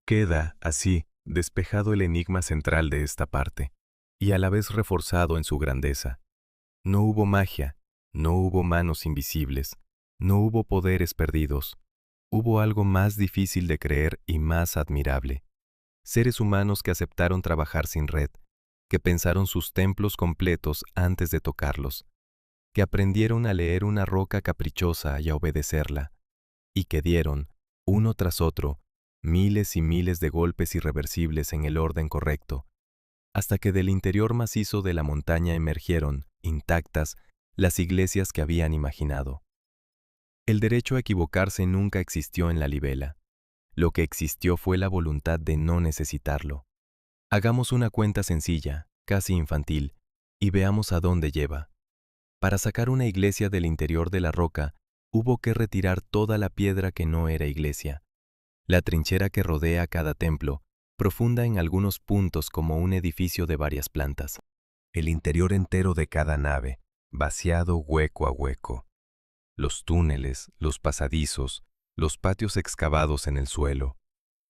Queda, así, despejado el enigma central de esta parte, y a la vez reforzado en su grandeza. No hubo magia, no hubo manos invisibles, no hubo poderes perdidos. Hubo algo más difícil de creer y más admirable. Seres humanos que aceptaron trabajar sin red, que pensaron sus templos completos antes de tocarlos, que aprendieron a leer una roca caprichosa y a obedecerla, y que dieron, uno tras otro, miles y miles de golpes irreversibles en el orden correcto, hasta que del interior macizo de la montaña emergieron, intactas, las iglesias que habían imaginado. El derecho a equivocarse nunca existió en la libela. Lo que existió fue la voluntad de no necesitarlo. Hagamos una cuenta sencilla, casi infantil, y veamos a dónde lleva. Para sacar una iglesia del interior de la roca, hubo que retirar toda la piedra que no era iglesia. La trinchera que rodea cada templo, profunda en algunos puntos como un edificio de varias plantas. El interior entero de cada nave, vaciado hueco a hueco. Los túneles, los pasadizos, los patios excavados en el suelo.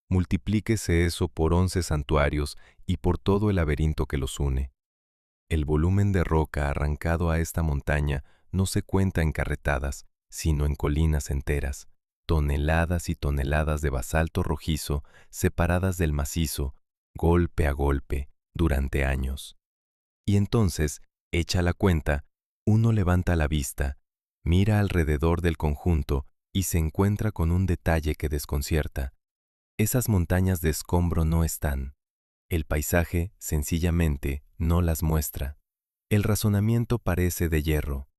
Multiplíquese eso por 11 santuarios y por todo el laberinto que los une. El volumen de roca arrancado a esta montaña no se cuenta en carretadas, sino en colinas enteras, toneladas y toneladas de basalto rojizo separadas del macizo, golpe a golpe, durante años. Y entonces, hecha la cuenta, uno levanta la vista, mira alrededor del conjunto y se encuentra con un detalle que desconcierta. Esas montañas de escombro no están. El paisaje, sencillamente, no las muestra. El razonamiento parece de hierro.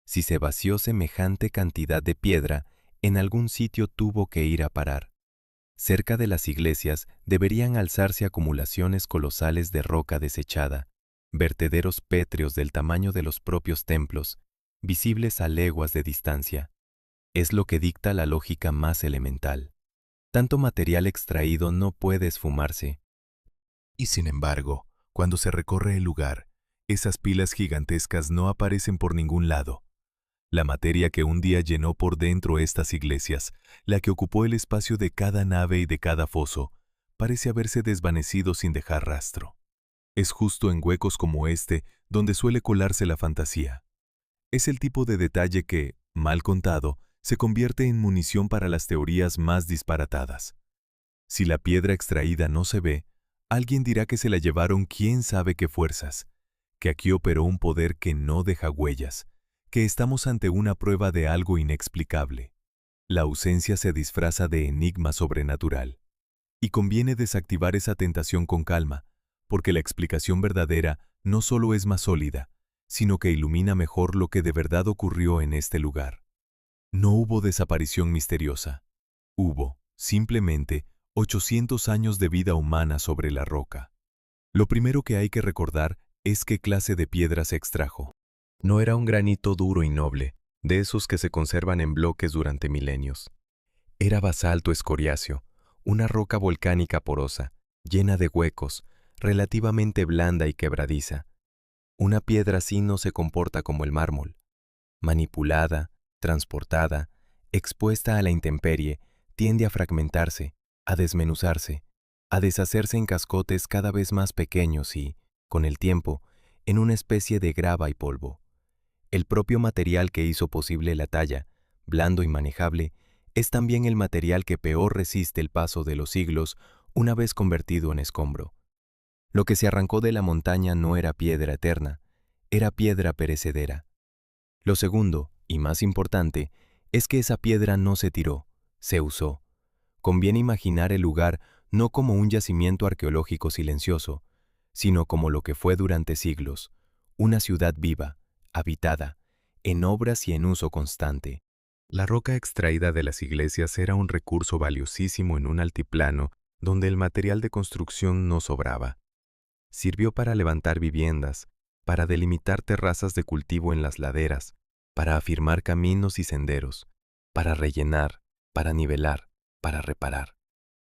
Si se vació semejante cantidad de piedra, en algún sitio tuvo que ir a parar. Cerca de las iglesias deberían alzarse acumulaciones colosales de roca desechada, vertederos pétreos del tamaño de los propios templos, visibles a leguas de distancia. Es lo que dicta la lógica más elemental. Tanto material extraído no puede esfumarse. Y sin embargo, cuando se recorre el lugar, esas pilas gigantescas no aparecen por ningún lado. La materia que un día llenó por dentro estas iglesias, la que ocupó el espacio de cada nave y de cada foso, parece haberse desvanecido sin dejar rastro. Es justo en huecos como este donde suele colarse la fantasía. Es el tipo de detalle que, mal contado, se convierte en munición para las teorías más disparatadas. Si la piedra extraída no se ve, alguien dirá que se la llevaron quién sabe qué fuerzas, que aquí operó un poder que no deja huellas, que estamos ante una prueba de algo inexplicable. La ausencia se disfraza de enigma sobrenatural. Y conviene desactivar esa tentación con calma, porque la explicación verdadera no solo es más sólida, sino que ilumina mejor lo que de verdad ocurrió en este lugar. No hubo desaparición misteriosa. Hubo, simplemente, 800 años de vida humana sobre la roca. Lo primero que hay que recordar es qué clase de piedra se extrajo. No era un granito duro y noble, de esos que se conservan en bloques durante milenios. Era basalto escoriáceo, una roca volcánica porosa, llena de huecos, relativamente blanda y quebradiza. Una piedra así no se comporta como el mármol. Manipulada, transportada, expuesta a la intemperie, tiende a fragmentarse, a desmenuzarse, a deshacerse en cascotes cada vez más pequeños y, con el tiempo, en una especie de grava y polvo. El propio material que hizo posible la talla, blando y manejable, es también el material que peor resiste el paso de los siglos una vez convertido en escombro. Lo que se arrancó de la montaña no era piedra eterna, era piedra perecedera. Lo segundo, y más importante, es que esa piedra no se tiró, se usó. Conviene imaginar el lugar no como un yacimiento arqueológico silencioso, sino como lo que fue durante siglos, una ciudad viva, habitada, en obras y en uso constante. La roca extraída de las iglesias era un recurso valiosísimo en un altiplano donde el material de construcción no sobraba. Sirvió para levantar viviendas, para delimitar terrazas de cultivo en las laderas, para afirmar caminos y senderos, para rellenar, para nivelar, para reparar.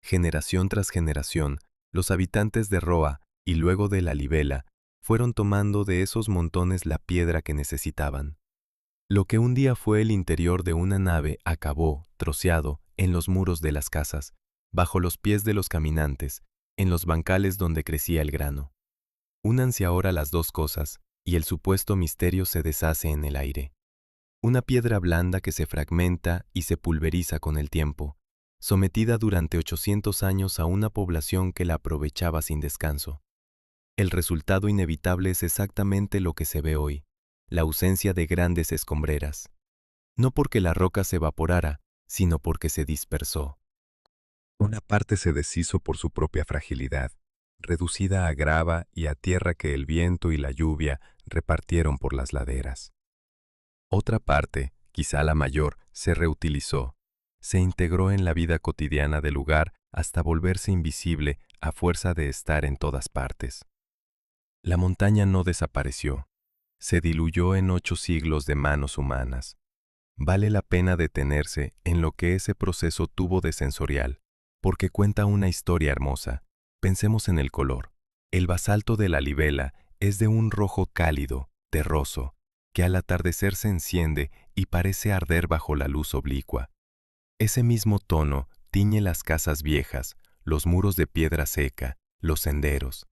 Generación tras generación, los habitantes de Roa y luego de la Libela fueron tomando de esos montones la piedra que necesitaban. Lo que un día fue el interior de una nave acabó, troceado, en los muros de las casas, bajo los pies de los caminantes, en los bancales donde crecía el grano. Únanse ahora las dos cosas, y el supuesto misterio se deshace en el aire. Una piedra blanda que se fragmenta y se pulveriza con el tiempo, sometida durante 800 años a una población que la aprovechaba sin descanso. El resultado inevitable es exactamente lo que se ve hoy, la ausencia de grandes escombreras. No porque la roca se evaporara, sino porque se dispersó. Una parte se deshizo por su propia fragilidad, reducida a grava y a tierra que el viento y la lluvia repartieron por las laderas. Otra parte, quizá la mayor, se reutilizó, se integró en la vida cotidiana del lugar hasta volverse invisible a fuerza de estar en todas partes. La montaña no desapareció, se diluyó en 8 siglos de manos humanas. Vale la pena detenerse en lo que ese proceso tuvo de sensorial, porque cuenta una historia hermosa. Pensemos en el color. El basalto de la libela es de un rojo cálido, terroso, que al atardecer se enciende y parece arder bajo la luz oblicua. Ese mismo tono tiñe las casas viejas, los muros de piedra seca, los senderos.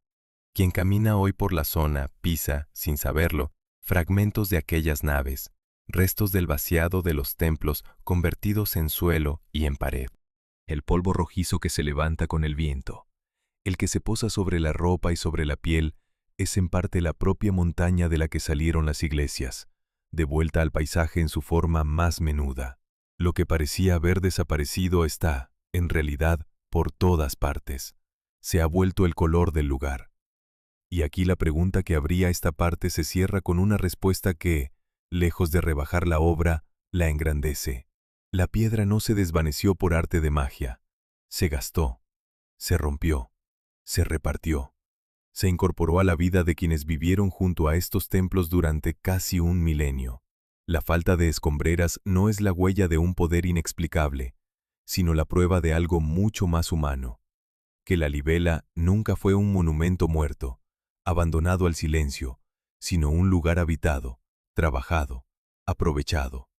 Quien camina hoy por la zona pisa, sin saberlo, fragmentos de aquellas naves, restos del vaciado de los templos convertidos en suelo y en pared. El polvo rojizo que se levanta con el viento, el que se posa sobre la ropa y sobre la piel, es en parte la propia montaña de la que salieron las iglesias, de vuelta al paisaje en su forma más menuda. Lo que parecía haber desaparecido está, en realidad, por todas partes. Se ha vuelto el color del lugar. Y aquí la pregunta que abría esta parte se cierra con una respuesta que, lejos de rebajar la obra, la engrandece. La piedra no se desvaneció por arte de magia. Se gastó, se rompió, se repartió. Se incorporó a la vida de quienes vivieron junto a estos templos durante casi un milenio. La falta de escombreras no es la huella de un poder inexplicable, sino la prueba de algo mucho más humano. Que la libela nunca fue un monumento muerto, abandonado al silencio, sino un lugar habitado, trabajado, aprovechado,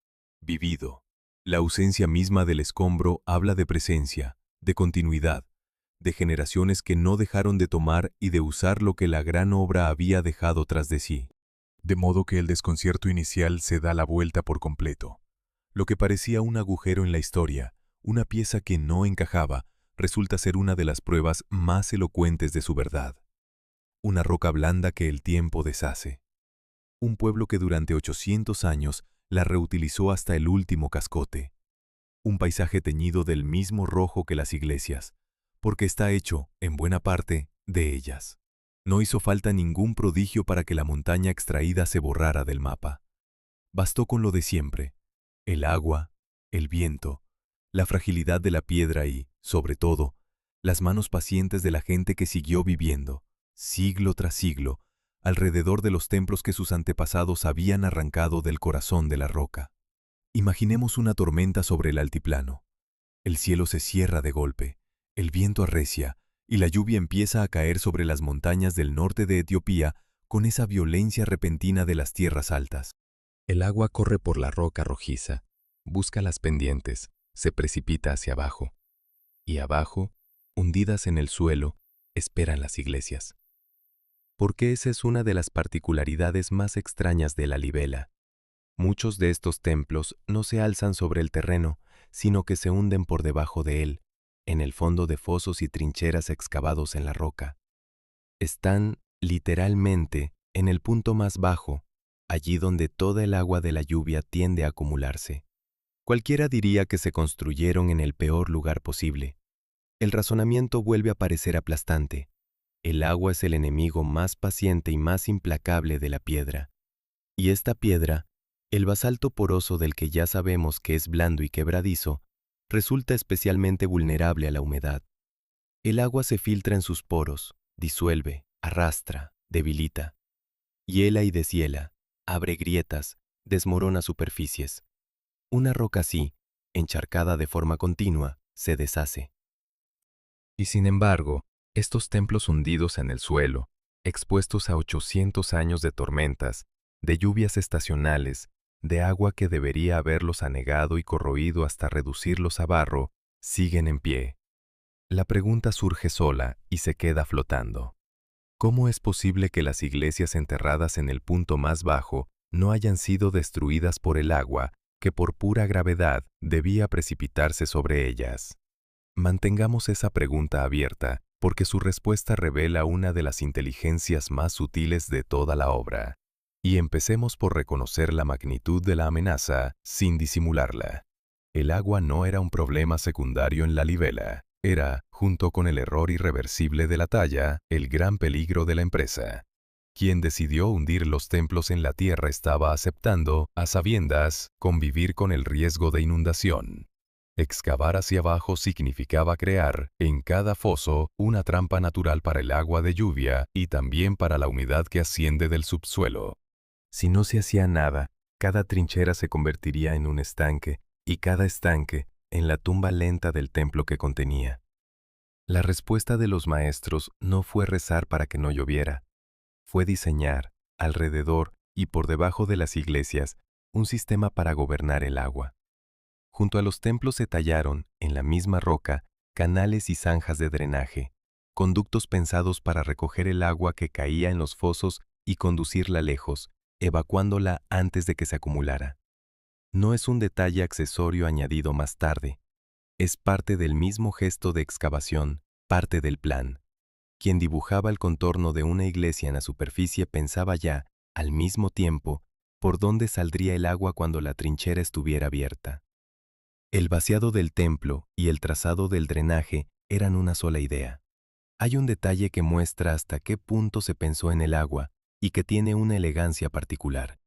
vivido. La ausencia misma del escombro habla de presencia, de continuidad, de generaciones que no dejaron de tomar y de usar lo que la gran obra había dejado tras de sí. De modo que el desconcierto inicial se da la vuelta por completo. Lo que parecía un agujero en la historia, una pieza que no encajaba, resulta ser una de las pruebas más elocuentes de su verdad. Una roca blanda que el tiempo deshace. Un pueblo que durante 800 años la reutilizó hasta el último cascote. Un paisaje teñido del mismo rojo que las iglesias, porque está hecho, en buena parte, de ellas. No hizo falta ningún prodigio para que la montaña extraída se borrara del mapa. Bastó con lo de siempre, el agua, el viento, la fragilidad de la piedra y, sobre todo, las manos pacientes de la gente que siguió viviendo, siglo tras siglo, alrededor de los templos que sus antepasados habían arrancado del corazón de la roca. Imaginemos una tormenta sobre el altiplano. El cielo se cierra de golpe, el viento arrecia, y la lluvia empieza a caer sobre las montañas del norte de Etiopía con esa violencia repentina de las tierras altas. El agua corre por la roca rojiza, busca las pendientes, se precipita hacia abajo. Y abajo, hundidas en el suelo, esperan las iglesias. Porque esa es una de las particularidades más extrañas de la libela. Muchos de estos templos no se alzan sobre el terreno, sino que se hunden por debajo de él, en el fondo de fosos y trincheras excavados en la roca. Están, literalmente, en el punto más bajo, allí donde toda el agua de la lluvia tiende a acumularse. Cualquiera diría que se construyeron en el peor lugar posible. El razonamiento vuelve a parecer aplastante. El agua es el enemigo más paciente y más implacable de la piedra. Y esta piedra, el basalto poroso del que ya sabemos que es blando y quebradizo, resulta especialmente vulnerable a la humedad. El agua se filtra en sus poros, disuelve, arrastra, debilita. Hiela y deshiela, abre grietas, desmorona superficies. Una roca así, encharcada de forma continua, se deshace. Y sin embargo, estos templos hundidos en el suelo, expuestos a 800 años de tormentas, de lluvias estacionales, de agua que debería haberlos anegado y corroído hasta reducirlos a barro, siguen en pie. La pregunta surge sola y se queda flotando. ¿Cómo es posible que las iglesias enterradas en el punto más bajo no hayan sido destruidas por el agua que por pura gravedad debía precipitarse sobre ellas? Mantengamos esa pregunta abierta, porque su respuesta revela una de las inteligencias más sutiles de toda la obra. Y empecemos por reconocer la magnitud de la amenaza sin disimularla. El agua no era un problema secundario en la libela, era, junto con el error irreversible de la talla, el gran peligro de la empresa. Quien decidió hundir los templos en la tierra estaba aceptando, a sabiendas, convivir con el riesgo de inundación. Excavar hacia abajo significaba crear, en cada foso, una trampa natural para el agua de lluvia y también para la humedad que asciende del subsuelo. Si no se hacía nada, cada trinchera se convertiría en un estanque, y cada estanque, en la tumba lenta del templo que contenía. La respuesta de los maestros no fue rezar para que no lloviera, fue diseñar, alrededor y por debajo de las iglesias, un sistema para gobernar el agua. Junto a los templos se tallaron, en la misma roca, canales y zanjas de drenaje, conductos pensados para recoger el agua que caía en los fosos y conducirla lejos, evacuándola antes de que se acumulara. No es un detalle accesorio añadido más tarde, es parte del mismo gesto de excavación, parte del plan. Quien dibujaba el contorno de una iglesia en la superficie pensaba ya, al mismo tiempo, por dónde saldría el agua cuando la trinchera estuviera abierta. El vaciado del templo y el trazado del drenaje eran una sola idea. Hay un detalle que muestra hasta qué punto se pensó en el agua y que tiene una elegancia particular.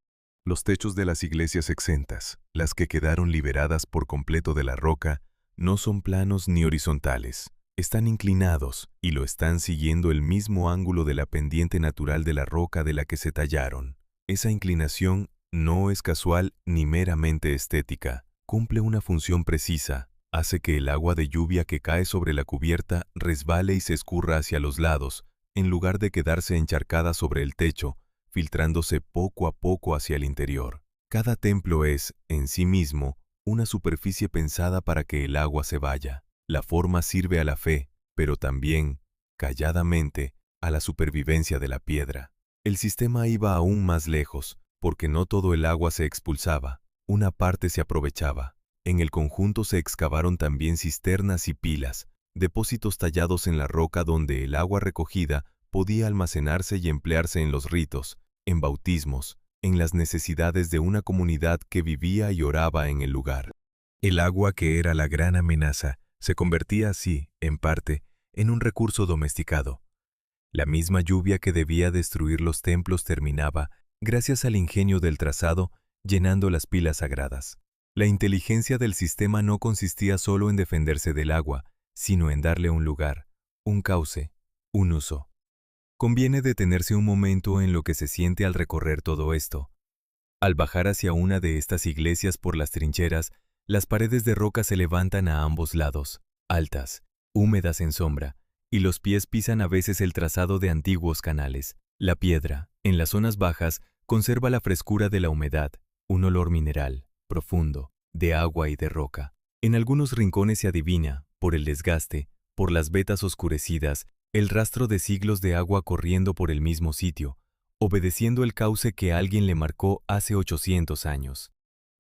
Los techos de las iglesias exentas, las que quedaron liberadas por completo de la roca, no son planos ni horizontales. Están inclinados y lo están siguiendo el mismo ángulo de la pendiente natural de la roca de la que se tallaron. Esa inclinación no es casual ni meramente estética. Cumple una función precisa, hace que el agua de lluvia que cae sobre la cubierta resbale y se escurra hacia los lados, en lugar de quedarse encharcada sobre el techo, filtrándose poco a poco hacia el interior. Cada templo es, en sí mismo, una superficie pensada para que el agua se vaya. La forma sirve a la fe, pero también, calladamente, a la supervivencia de la piedra. El sistema iba aún más lejos, porque no todo el agua se expulsaba. Una parte se aprovechaba. En el conjunto se excavaron también cisternas y pilas, depósitos tallados en la roca donde el agua recogida podía almacenarse y emplearse en los ritos, en bautismos, en las necesidades de una comunidad que vivía y oraba en el lugar. El agua, que era la gran amenaza, se convertía así, en parte, en un recurso domesticado. La misma lluvia que debía destruir los templos terminaba, gracias al ingenio del trazado, llenando las pilas sagradas. La inteligencia del sistema no consistía solo en defenderse del agua, sino en darle un lugar, un cauce, un uso. Conviene detenerse un momento en lo que se siente al recorrer todo esto. Al bajar hacia una de estas iglesias por las trincheras, las paredes de roca se levantan a ambos lados, altas, húmedas en sombra, y los pies pisan a veces el trazado de antiguos canales. La piedra, en las zonas bajas, conserva la frescura de la humedad, un olor mineral, profundo, de agua y de roca. En algunos rincones se adivina, por el desgaste, por las vetas oscurecidas, el rastro de siglos de agua corriendo por el mismo sitio, obedeciendo el cauce que alguien le marcó hace 800 años.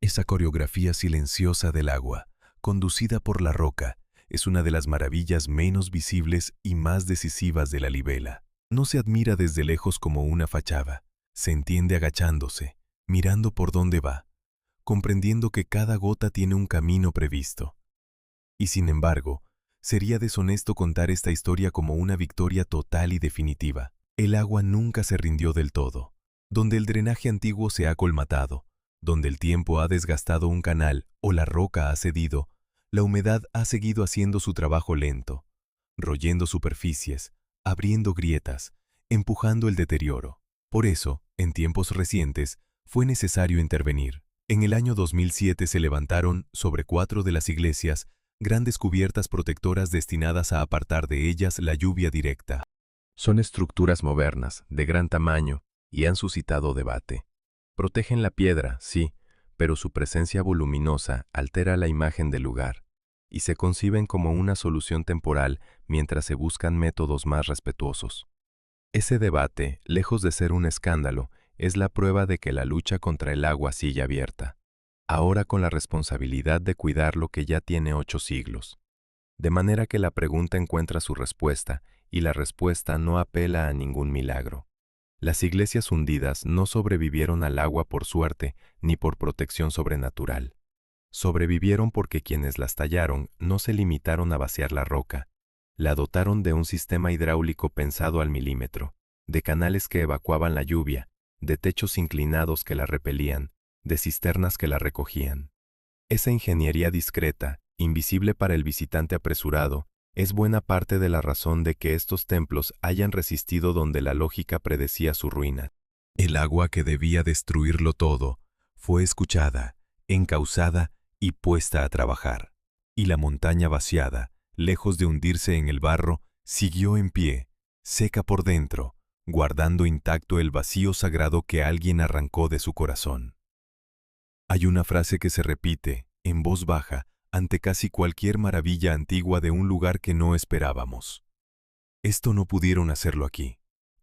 Esa coreografía silenciosa del agua, conducida por la roca, es una de las maravillas menos visibles y más decisivas de la libela. No se admira desde lejos como una fachada, se entiende agachándose, mirando por dónde va, comprendiendo que cada gota tiene un camino previsto. Y sin embargo, sería deshonesto contar esta historia como una victoria total y definitiva. El agua nunca se rindió del todo. Donde el drenaje antiguo se ha colmatado, donde el tiempo ha desgastado un canal o la roca ha cedido, la humedad ha seguido haciendo su trabajo lento, royendo superficies, abriendo grietas, empujando el deterioro. Por eso, en tiempos recientes, fue necesario intervenir. En el año 2007 se levantaron, sobre 4 de las iglesias, grandes cubiertas protectoras destinadas a apartar de ellas la lluvia directa. Son estructuras modernas, de gran tamaño, y han suscitado debate. Protegen la piedra, sí, pero su presencia voluminosa altera la imagen del lugar y se conciben como una solución temporal mientras se buscan métodos más respetuosos. Ese debate, lejos de ser un escándalo, es la prueba de que la lucha contra el agua sigue abierta, ahora con la responsabilidad de cuidar lo que ya tiene 8 siglos. De manera que la pregunta encuentra su respuesta, y la respuesta no apela a ningún milagro. Las iglesias hundidas no sobrevivieron al agua por suerte ni por protección sobrenatural. Sobrevivieron porque quienes las tallaron no se limitaron a vaciar la roca. La dotaron de un sistema hidráulico pensado al milímetro, de canales que evacuaban la lluvia, de techos inclinados que la repelían, de cisternas que la recogían. Esa ingeniería discreta, invisible para el visitante apresurado, es buena parte de la razón de que estos templos hayan resistido donde la lógica predecía su ruina. El agua que debía destruirlo todo fue escuchada, encauzada y puesta a trabajar. Y la montaña vaciada, lejos de hundirse en el barro, siguió en pie, seca por dentro, guardando intacto el vacío sagrado que alguien arrancó de su corazón. Hay una frase que se repite, en voz baja, ante casi cualquier maravilla antigua de un lugar que no esperábamos. Esto no pudieron hacerlo aquí.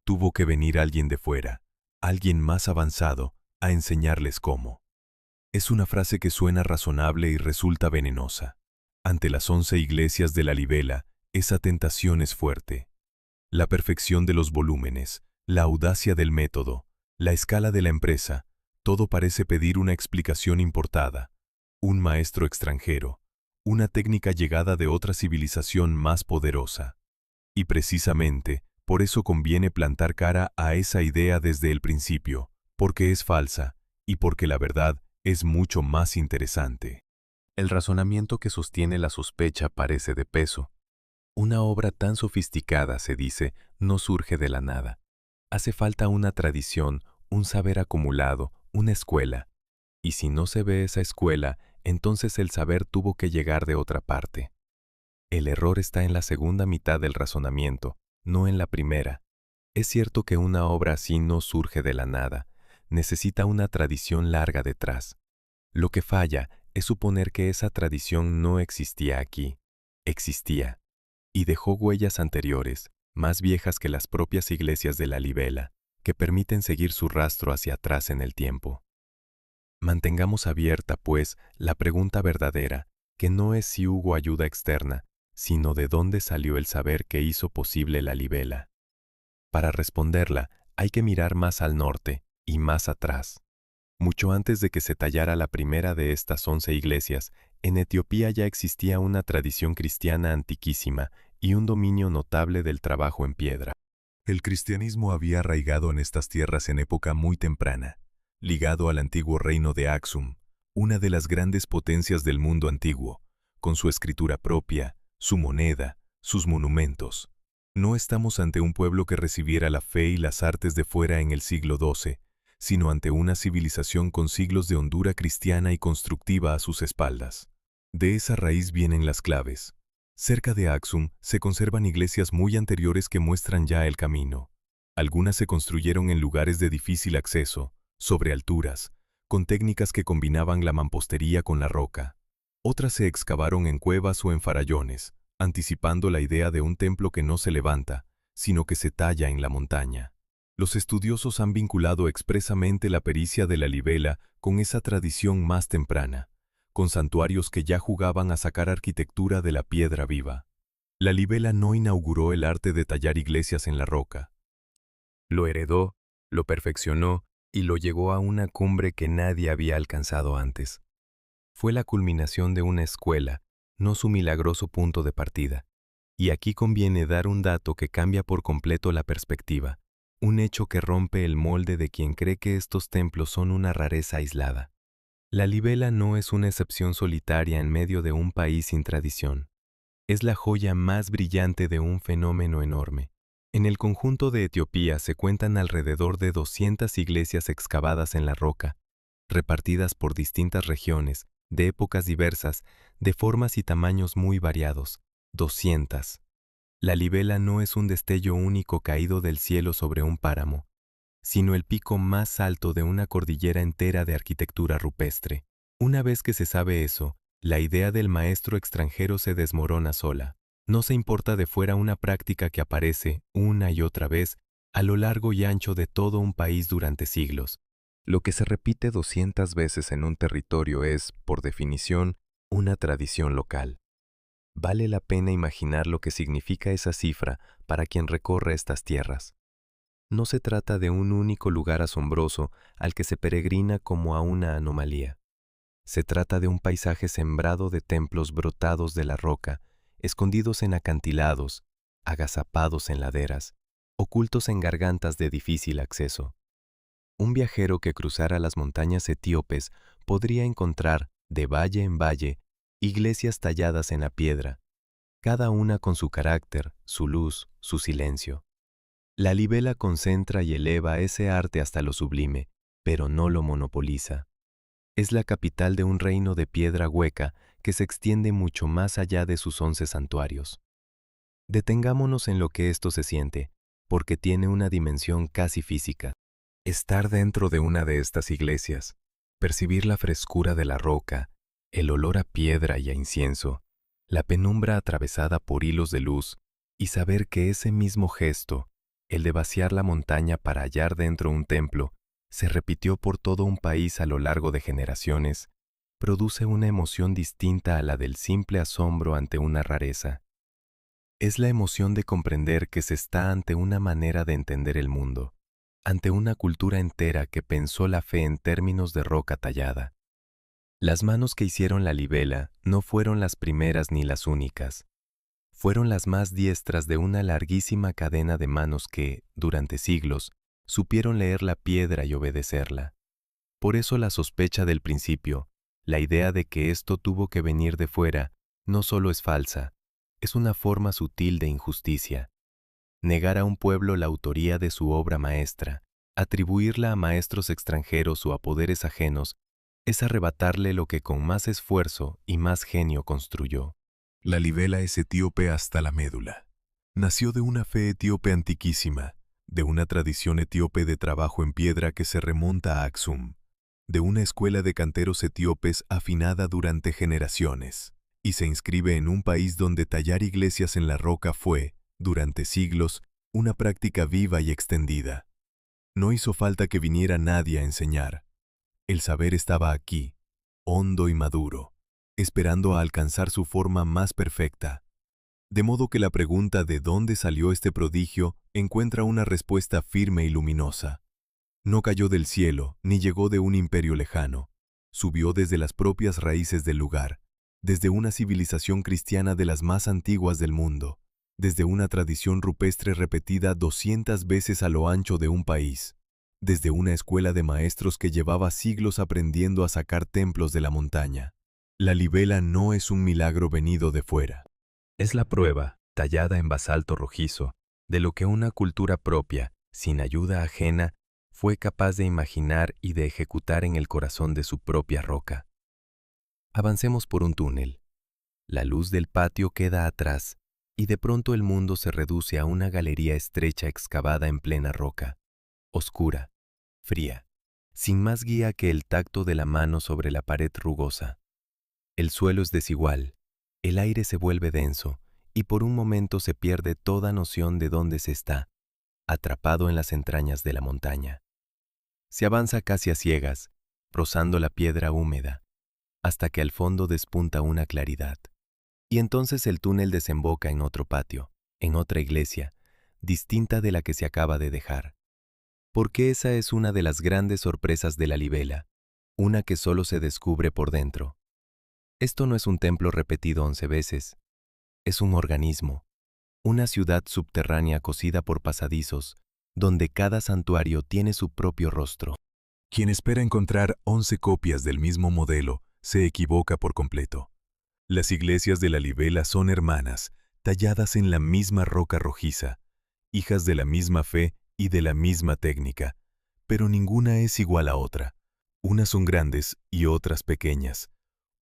Tuvo que venir alguien de fuera, alguien más avanzado, a enseñarles cómo. Es una frase que suena razonable y resulta venenosa. Ante las 11 iglesias de la Libela, esa tentación es fuerte. La perfección de los volúmenes, la audacia del método, la escala de la empresa, todo parece pedir una explicación importada, un maestro extranjero, una técnica llegada de otra civilización más poderosa. Y precisamente, por eso conviene plantar cara a esa idea desde el principio, porque es falsa, y porque la verdad es mucho más interesante. El razonamiento que sostiene la sospecha parece de peso. Una obra tan sofisticada, se dice, no surge de la nada. Hace falta una tradición, un saber acumulado, una escuela. Y si no se ve esa escuela, entonces el saber tuvo que llegar de otra parte. El error está en la segunda mitad del razonamiento, no en la primera. Es cierto que una obra así no surge de la nada, necesita una tradición larga detrás. Lo que falla es suponer que esa tradición no existía aquí. Existía, y dejó huellas anteriores, más viejas que las propias iglesias de la Libela, que permiten seguir su rastro hacia atrás en el tiempo. Mantengamos abierta, pues, la pregunta verdadera, que no es si hubo ayuda externa, sino de dónde salió el saber que hizo posible la Libela. Para responderla, hay que mirar más al norte y más atrás. Mucho antes de que se tallara la primera de estas 11 iglesias, en Etiopía ya existía una tradición cristiana antiquísima y un dominio notable del trabajo en piedra. El cristianismo había arraigado en estas tierras en época muy temprana, ligado al antiguo reino de Axum, una de las grandes potencias del mundo antiguo, con su escritura propia, su moneda, sus monumentos. No estamos ante un pueblo que recibiera la fe y las artes de fuera en el siglo XII, sino ante una civilización con siglos de hondura cristiana y constructiva a sus espaldas. De esa raíz vienen las claves. Cerca de Axum se conservan iglesias muy anteriores que muestran ya el camino. Algunas se construyeron en lugares de difícil acceso, sobre alturas, con técnicas que combinaban la mampostería con la roca. Otras se excavaron en cuevas o en farallones, anticipando la idea de un templo que no se levanta, sino que se talla en la montaña. Los estudiosos han vinculado expresamente la pericia de la Libela con esa tradición más temprana, con santuarios que ya jugaban a sacar arquitectura de la piedra viva. La Libela no inauguró el arte de tallar iglesias en la roca. Lo heredó, lo perfeccionó y lo llegó a una cumbre que nadie había alcanzado antes. Fue la culminación de una escuela, no su milagroso punto de partida. Y aquí conviene dar un dato que cambia por completo la perspectiva, un hecho que rompe el molde de quien cree que estos templos son una rareza aislada. La Libela no es una excepción solitaria en medio de un país sin tradición. Es la joya más brillante de un fenómeno enorme. En el conjunto de Etiopía se cuentan alrededor de 200 iglesias excavadas en la roca, repartidas por distintas regiones, de épocas diversas, de formas y tamaños muy variados. 200. La Libela no es un destello único caído del cielo sobre un páramo. sino el pico más alto de una cordillera entera de arquitectura rupestre. Una vez que se sabe eso, la idea del maestro extranjero se desmorona sola. No se importa de fuera una práctica que aparece una y otra vez a lo largo y ancho de todo un país durante siglos. Lo que se repite 200 veces en un territorio es, por definición, una tradición local. Vale la pena imaginar lo que significa esa cifra para quien recorre estas tierras. No se trata de un único lugar asombroso al que se peregrina como a una anomalía. Se trata de un paisaje sembrado de templos brotados de la roca, escondidos en acantilados, agazapados en laderas, ocultos en gargantas de difícil acceso. Un viajero que cruzara las montañas etíopes podría encontrar, de valle en valle, iglesias talladas en la piedra, cada una con su carácter, su luz, su silencio. La libela concentra y eleva ese arte hasta lo sublime, pero no lo monopoliza. Es la capital de un reino de piedra hueca que se extiende mucho más allá de sus 11 santuarios. Detengámonos en lo que esto se siente, porque tiene una dimensión casi física. Estar dentro de una de estas iglesias, percibir la frescura de la roca, el olor a piedra y a incienso, la penumbra atravesada por hilos de luz, y saber que ese mismo gesto, el de vaciar la montaña para hallar dentro un templo, se repitió por todo un país a lo largo de generaciones, produce una emoción distinta a la del simple asombro ante una rareza. Es la emoción de comprender que se está ante una manera de entender el mundo, ante una cultura entera que pensó la fe en términos de roca tallada. Las manos que hicieron la libela no fueron las primeras ni las únicas. Fueron las más diestras de una larguísima cadena de manos que, durante siglos, supieron leer la piedra y obedecerla. Por eso la sospecha del principio, la idea de que esto tuvo que venir de fuera, no solo es falsa, es una forma sutil de injusticia. Negar a un pueblo la autoría de su obra maestra, atribuirla a maestros extranjeros o a poderes ajenos, es arrebatarle lo que con más esfuerzo y más genio construyó. La libela es etíope hasta la médula. Nació de una fe etíope antiquísima, de una tradición etíope de trabajo en piedra que se remonta a Aksum, de una escuela de canteros etíopes afinada durante generaciones, y se inscribe en un país donde tallar iglesias en la roca fue, durante siglos, una práctica viva y extendida. No hizo falta que viniera nadie a enseñar. El saber estaba aquí, hondo y maduro, esperando a alcanzar su forma más perfecta. De modo que la pregunta de dónde salió este prodigio encuentra una respuesta firme y luminosa. No cayó del cielo, ni llegó de un imperio lejano. Subió desde las propias raíces del lugar, desde una civilización cristiana de las más antiguas del mundo, desde una tradición rupestre repetida 200 veces a lo ancho de un país, desde una escuela de maestros que llevaba siglos aprendiendo a sacar templos de la montaña. La libela no es un milagro venido de fuera. Es la prueba, tallada en basalto rojizo, de lo que una cultura propia, sin ayuda ajena, fue capaz de imaginar y de ejecutar en el corazón de su propia roca. Avancemos por un túnel. La luz del patio queda atrás, y de pronto el mundo se reduce a una galería estrecha excavada en plena roca, oscura, fría, sin más guía que el tacto de la mano sobre la pared rugosa. El suelo es desigual, el aire se vuelve denso, y por un momento se pierde toda noción de dónde se está, atrapado en las entrañas de la montaña. Se avanza casi a ciegas, rozando la piedra húmeda, hasta que al fondo despunta una claridad. Y entonces el túnel desemboca en otro patio, en otra iglesia, distinta de la que se acaba de dejar. Porque esa es una de las grandes sorpresas de la libela, una que solo se descubre por dentro. Esto no es un templo repetido 11 veces, es un organismo, una ciudad subterránea cosida por pasadizos, donde cada santuario tiene su propio rostro. Quien espera encontrar 11 copias del mismo modelo se equivoca por completo. Las iglesias de la libela son hermanas, talladas en la misma roca rojiza, hijas de la misma fe y de la misma técnica, pero ninguna es igual a otra. Unas son grandes y otras pequeñas.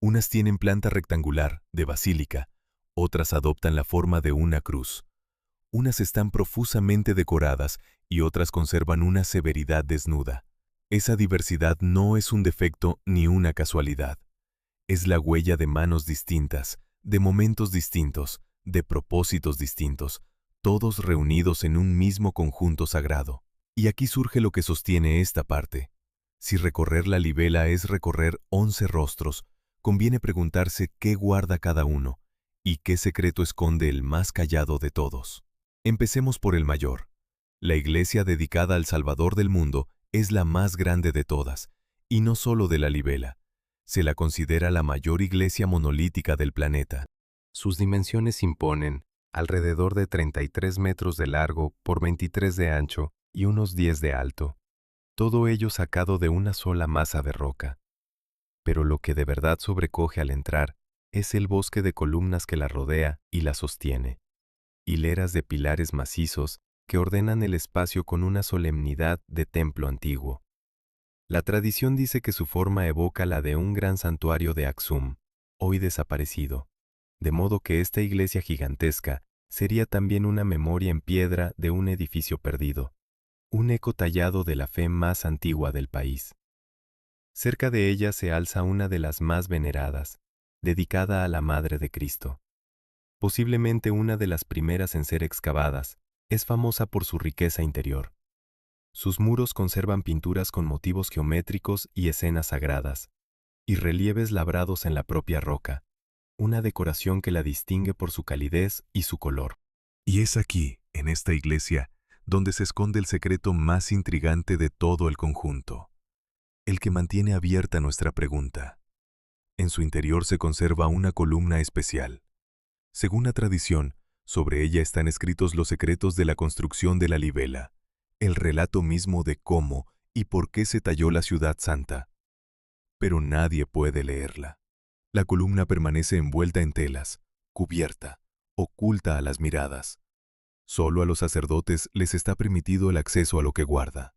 Unas tienen planta rectangular, de basílica, otras adoptan la forma de una cruz. Unas están profusamente decoradas y otras conservan una severidad desnuda. Esa diversidad no es un defecto ni una casualidad. Es la huella de manos distintas, de momentos distintos, de propósitos distintos, todos reunidos en un mismo conjunto sagrado. Y aquí surge lo que sostiene esta parte. Si recorrer la libela es recorrer 11 rostros, conviene preguntarse qué guarda cada uno y qué secreto esconde el más callado de todos. Empecemos por el mayor. La iglesia dedicada al Salvador del mundo es la más grande de todas, y no solo de la libela. Se la considera la mayor iglesia monolítica del planeta. Sus dimensiones imponen alrededor de 33 metros de largo por 23 de ancho y unos 10 de alto. Todo ello sacado de una sola masa de roca. Pero lo que de verdad sobrecoge al entrar es el bosque de columnas que la rodea y la sostiene. Hileras de pilares macizos que ordenan el espacio con una solemnidad de templo antiguo. La tradición dice que su forma evoca la de un gran santuario de Axum, hoy desaparecido, de modo que esta iglesia gigantesca sería también una memoria en piedra de un edificio perdido, un eco tallado de la fe más antigua del país. Cerca de ella se alza una de las más veneradas, dedicada a la Madre de Cristo. Posiblemente una de las primeras en ser excavadas, es famosa por su riqueza interior. Sus muros conservan pinturas con motivos geométricos y escenas sagradas, y relieves labrados en la propia roca, una decoración que la distingue por su calidez y su color. Y es aquí, en esta iglesia, donde se esconde el secreto más intrigante de todo el conjunto, el que mantiene abierta nuestra pregunta. En su interior se conserva una columna especial. Según la tradición, sobre ella están escritos los secretos de la construcción de la libela, el relato mismo de cómo y por qué se talló la ciudad santa. Pero nadie puede leerla. La columna permanece envuelta en telas, cubierta, oculta a las miradas. Solo a los sacerdotes les está permitido el acceso a lo que guarda.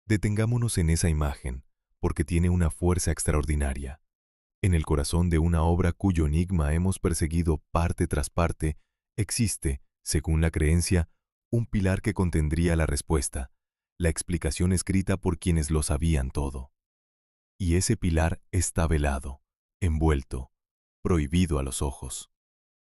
Detengámonos en esa imagen, porque tiene una fuerza extraordinaria. En el corazón de una obra cuyo enigma hemos perseguido parte tras parte, existe, según la creencia, un pilar que contendría la respuesta, la explicación escrita por quienes lo sabían todo. Y ese pilar está velado, envuelto, prohibido a los ojos.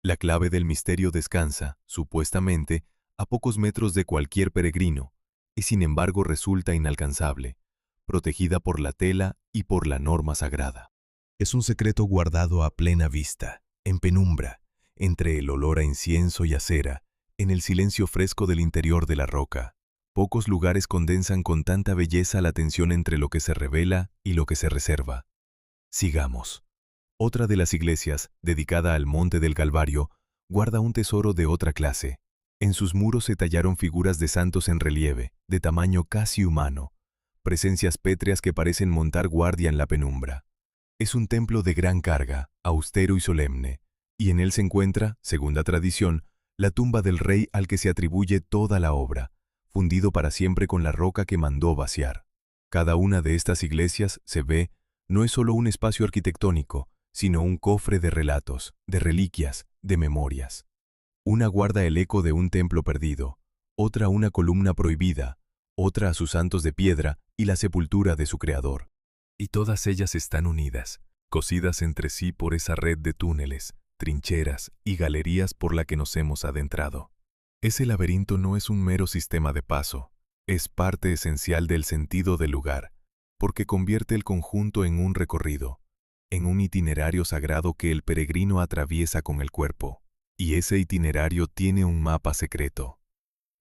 La clave del misterio descansa, supuestamente, a pocos metros de cualquier peregrino, y sin embargo resulta inalcanzable, protegida por la tela y por la norma sagrada. Es un secreto guardado a plena vista, en penumbra, entre el olor a incienso y a cera, en el silencio fresco del interior de la roca. Pocos lugares condensan con tanta belleza la tensión entre lo que se revela y lo que se reserva. Sigamos. Otra de las iglesias, dedicada al Monte del Calvario, guarda un tesoro de otra clase. En sus muros se tallaron figuras de santos en relieve, de tamaño casi humano, presencias pétreas que parecen montar guardia en la penumbra. Es un templo de gran carga, austero y solemne, y en él se encuentra, según la tradición, la tumba del rey al que se atribuye toda la obra, fundido para siempre con la roca que mandó vaciar. Cada una de estas iglesias, se ve, no es solo un espacio arquitectónico, sino un cofre de relatos, de reliquias, de memorias. Una guarda el eco de un templo perdido, otra una columna prohibida, otra a sus santos de piedra y la sepultura de su creador. Y todas ellas están unidas, cosidas entre sí por esa red de túneles, trincheras y galerías por la que nos hemos adentrado. Ese laberinto no es un mero sistema de paso, es parte esencial del sentido del lugar, porque convierte el conjunto en un recorrido, en un itinerario sagrado que el peregrino atraviesa con el cuerpo, y ese itinerario tiene un mapa secreto.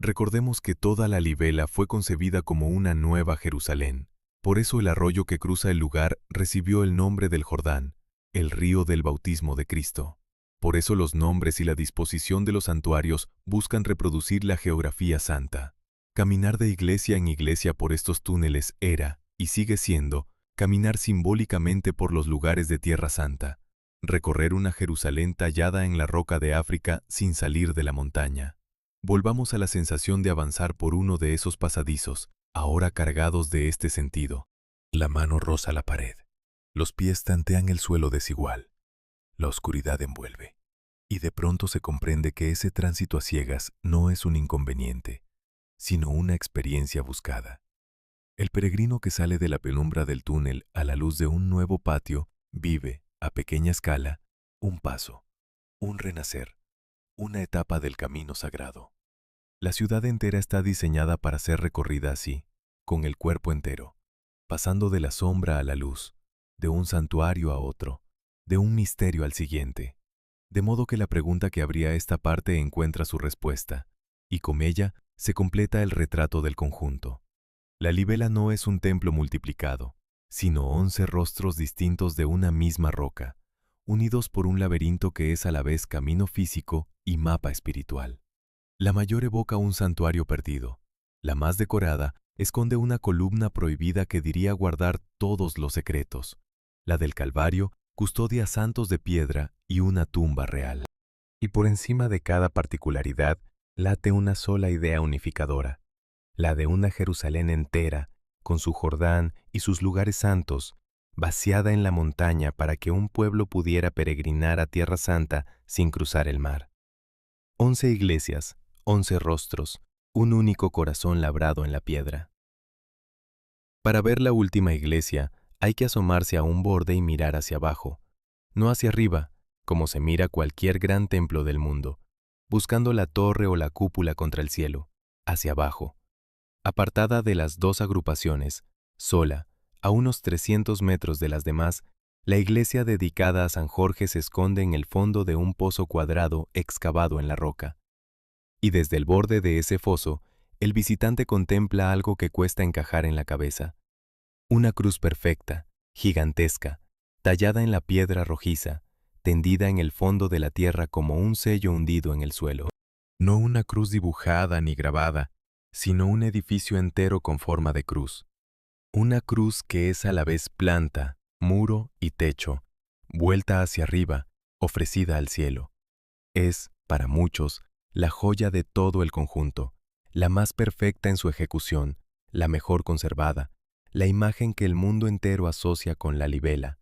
Recordemos que toda la libela fue concebida como una nueva Jerusalén. Por eso el arroyo que cruza el lugar recibió el nombre del Jordán, el río del bautismo de Cristo. Por eso los nombres y la disposición de los santuarios buscan reproducir la geografía santa. Caminar de iglesia en iglesia por estos túneles era, y sigue siendo, caminar simbólicamente por los lugares de Tierra Santa, recorrer una Jerusalén tallada en la roca de África sin salir de la montaña. Volvamos a la sensación de avanzar por uno de esos pasadizos, ahora cargados de este sentido. La mano roza la pared. Los pies tantean el suelo desigual. La oscuridad envuelve. Y de pronto se comprende que ese tránsito a ciegas no es un inconveniente, sino una experiencia buscada. El peregrino que sale de la penumbra del túnel a la luz de un nuevo patio vive, a pequeña escala, un paso, un renacer, una etapa del camino sagrado. La ciudad entera está diseñada para ser recorrida así, con el cuerpo entero, pasando de la sombra a la luz, de un santuario a otro, de un misterio al siguiente. De modo que la pregunta que abría esta parte encuentra su respuesta, y con ella se completa el retrato del conjunto. La libela no es un templo multiplicado, sino 11 rostros distintos de una misma roca, unidos por un laberinto que es a la vez camino físico y mapa espiritual. La mayor evoca un santuario perdido. La más decorada esconde una columna prohibida que diría guardar todos los secretos. La del Calvario custodia santos de piedra y una tumba real. Y por encima de cada particularidad late una sola idea unificadora, la de una Jerusalén entera, con su Jordán y sus lugares santos, vaciada en la montaña para que un pueblo pudiera peregrinar a Tierra Santa sin cruzar el mar. 11 iglesias, 11 rostros, un único corazón labrado en la piedra. Para ver la última iglesia, hay que asomarse a un borde y mirar hacia abajo, no hacia arriba, como se mira cualquier gran templo del mundo, buscando la torre o la cúpula contra el cielo, hacia abajo, apartada de las dos agrupaciones, sola, a unos 300 metros de las demás. La iglesia dedicada a San Jorge se esconde en el fondo de un pozo cuadrado excavado en la roca. Y desde el borde de ese foso, el visitante contempla algo que cuesta encajar en la cabeza. Una cruz perfecta, gigantesca, tallada en la piedra rojiza, tendida en el fondo de la tierra como un sello hundido en el suelo. No una cruz dibujada ni grabada, sino un edificio entero con forma de cruz. Una cruz que es a la vez planta, muro y techo, vuelta hacia arriba, ofrecida al cielo. Es, para muchos, la joya de todo el conjunto, la más perfecta en su ejecución, la mejor conservada, la imagen que el mundo entero asocia con la libela.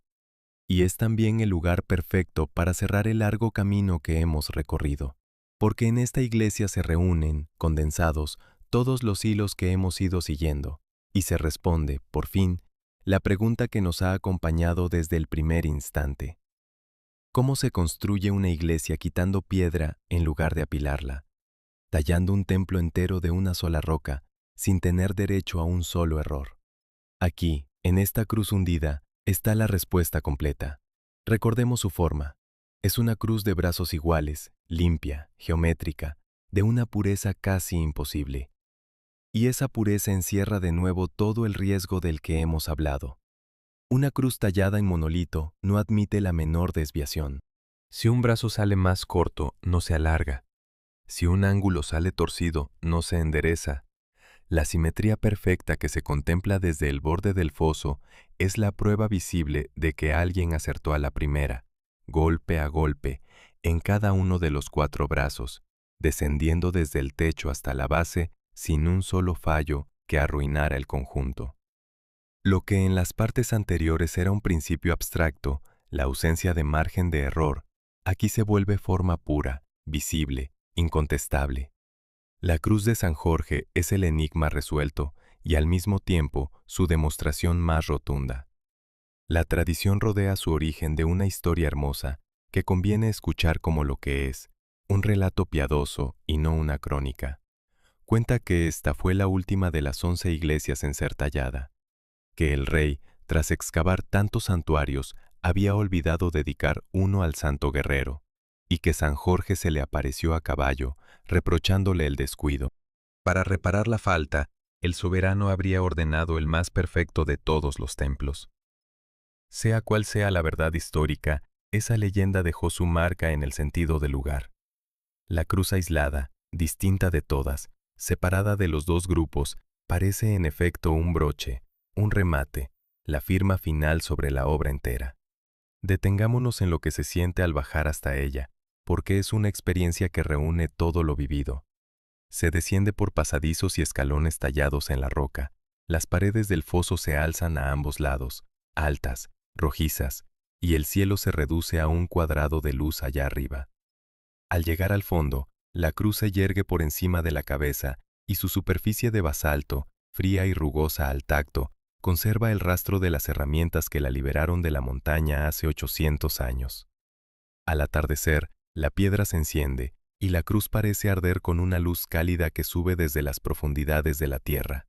Y es también el lugar perfecto para cerrar el largo camino que hemos recorrido, porque en esta iglesia se reúnen, condensados, todos los hilos que hemos ido siguiendo, y se responde, por fin, la pregunta que nos ha acompañado desde el primer instante. ¿Cómo se construye una iglesia quitando piedra en lugar de apilarla, tallando un templo entero de una sola roca, sin tener derecho a un solo error? Aquí, en esta cruz hundida, está la respuesta completa. Recordemos su forma. Es una cruz de brazos iguales, limpia, geométrica, de una pureza casi imposible. Y esa pureza encierra de nuevo todo el riesgo del que hemos hablado. Una cruz tallada en monolito no admite la menor desviación. Si un brazo sale más corto, no se alarga. Si un ángulo sale torcido, no se endereza. La simetría perfecta que se contempla desde el borde del foso es la prueba visible de que alguien acertó a la primera, golpe a golpe, en cada uno de los 4 brazos, descendiendo desde el techo hasta la base sin un solo fallo que arruinara el conjunto. Lo que en las partes anteriores era un principio abstracto, la ausencia de margen de error, aquí se vuelve forma pura, visible, incontestable. La cruz de San Jorge es el enigma resuelto y al mismo tiempo su demostración más rotunda. La tradición rodea su origen de una historia hermosa que conviene escuchar como lo que es, un relato piadoso y no una crónica. Cuenta que esta fue la última de las 11 iglesias en ser tallada, que el rey, tras excavar tantos santuarios, había olvidado dedicar uno al santo guerrero, y que San Jorge se le apareció a caballo, reprochándole el descuido. Para reparar la falta, el soberano habría ordenado el más perfecto de todos los templos. Sea cual sea la verdad histórica, esa leyenda dejó su marca en el sentido del lugar. La cruz aislada, distinta de todas, separada de los dos grupos, parece en efecto un broche, un remate, la firma final sobre la obra entera. Detengámonos en lo que se siente al bajar hasta ella, porque es una experiencia que reúne todo lo vivido. Se desciende por pasadizos y escalones tallados en la roca. Las paredes del foso se alzan a ambos lados, altas, rojizas, y el cielo se reduce a un cuadrado de luz allá arriba. Al llegar al fondo, la cruz se yergue por encima de la cabeza y su superficie de basalto, fría y rugosa al tacto, conserva el rastro de las herramientas que la liberaron de la montaña hace 800 años. Al atardecer, la piedra se enciende y la cruz parece arder con una luz cálida que sube desde las profundidades de la tierra.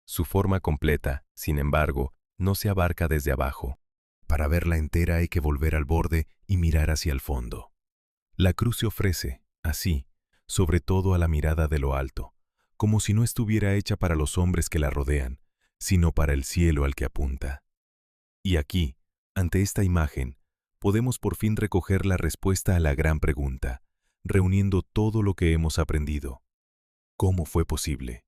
Su forma completa, sin embargo, no se abarca desde abajo. Para verla entera hay que volver al borde y mirar hacia el fondo. La cruz se ofrece, así, sobre todo a la mirada de lo alto, como si no estuviera hecha para los hombres que la rodean, sino para el cielo al que apunta. Y aquí, ante esta imagen, podemos por fin recoger la respuesta a la gran pregunta, reuniendo todo lo que hemos aprendido. ¿Cómo fue posible?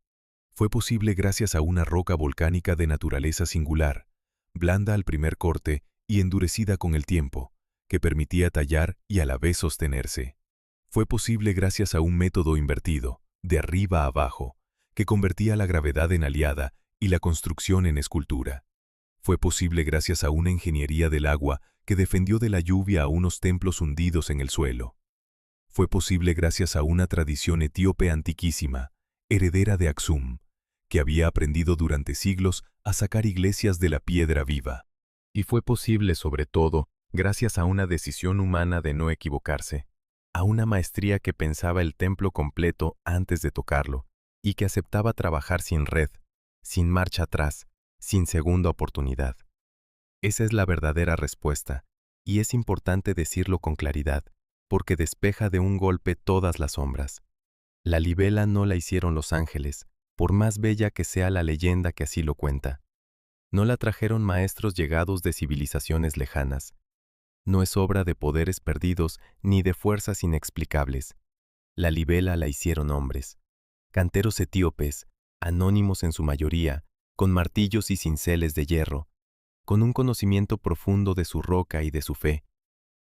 Fue posible gracias a una roca volcánica de naturaleza singular, blanda al primer corte y endurecida con el tiempo, que permitía tallar y a la vez sostenerse. Fue posible gracias a un método invertido, de arriba a abajo, que convertía la gravedad en aliada y la construcción en escultura. Fue posible gracias a una ingeniería del agua que defendió de la lluvia a unos templos hundidos en el suelo. Fue posible gracias a una tradición etíope antiquísima, heredera de Aksum, que había aprendido durante siglos a sacar iglesias de la piedra viva. Y fue posible, sobre todo, gracias a una decisión humana de no equivocarse, a una maestría que pensaba el templo completo antes de tocarlo, y que aceptaba trabajar sin red, sin marcha atrás, sin segunda oportunidad. Esa es la verdadera respuesta, y es importante decirlo con claridad, porque despeja de un golpe todas las sombras. La libela no la hicieron los ángeles, por más bella que sea la leyenda que así lo cuenta. No la trajeron maestros llegados de civilizaciones lejanas. No es obra de poderes perdidos ni de fuerzas inexplicables. La libela la hicieron hombres, canteros etíopes, anónimos en su mayoría, con martillos y cinceles de hierro, con un conocimiento profundo de su roca y de su fe,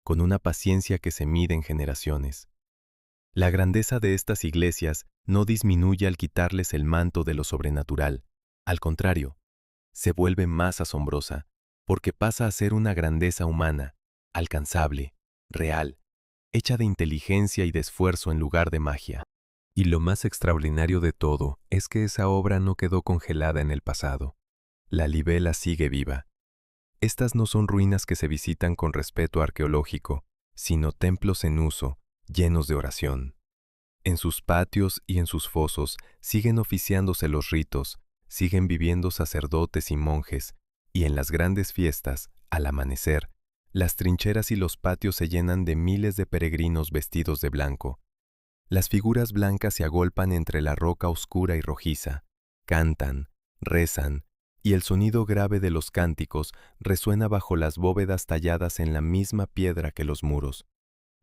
con una paciencia que se mide en generaciones. La grandeza de estas iglesias no disminuye al quitarles el manto de lo sobrenatural. Al contrario, se vuelve más asombrosa, porque pasa a ser una grandeza humana, alcanzable, real, hecha de inteligencia y de esfuerzo en lugar de magia. Y lo más extraordinario de todo es que esa obra no quedó congelada en el pasado. La libela sigue viva. Estas no son ruinas que se visitan con respeto arqueológico, sino templos en uso, llenos de oración. En sus patios y en sus fosos siguen oficiándose los ritos, siguen viviendo sacerdotes y monjes, y en las grandes fiestas, al amanecer, las trincheras y los patios se llenan de miles de peregrinos vestidos de blanco. Las figuras blancas se agolpan entre la roca oscura y rojiza, cantan, rezan, y el sonido grave de los cánticos resuena bajo las bóvedas talladas en la misma piedra que los muros,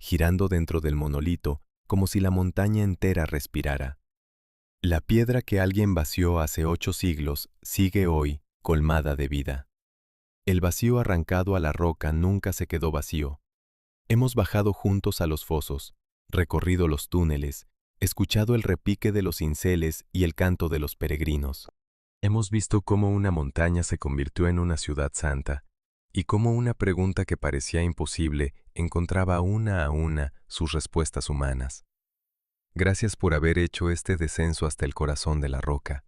girando dentro del monolito como si la montaña entera respirara. La piedra que alguien vació hace 8 siglos sigue hoy colmada de vida. El vacío arrancado a la roca nunca se quedó vacío. Hemos bajado juntos a los fosos, recorrido los túneles, escuchado el repique de los cinceles y el canto de los peregrinos. Hemos visto cómo una montaña se convirtió en una ciudad santa, y cómo una pregunta que parecía imposible encontraba una a una sus respuestas humanas. Gracias por haber hecho este descenso hasta el corazón de la roca.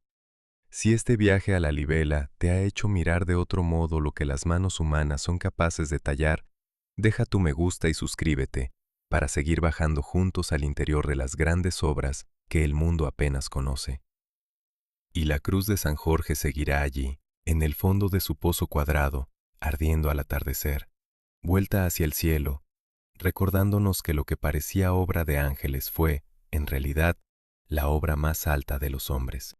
Si este viaje a la libela te ha hecho mirar de otro modo lo que las manos humanas son capaces de tallar, deja tu me gusta y suscríbete para seguir bajando juntos al interior de las grandes obras que el mundo apenas conoce. Y la cruz de San Jorge seguirá allí, en el fondo de su pozo cuadrado, ardiendo al atardecer, vuelta hacia el cielo, recordándonos que lo que parecía obra de ángeles fue, en realidad, la obra más alta de los hombres.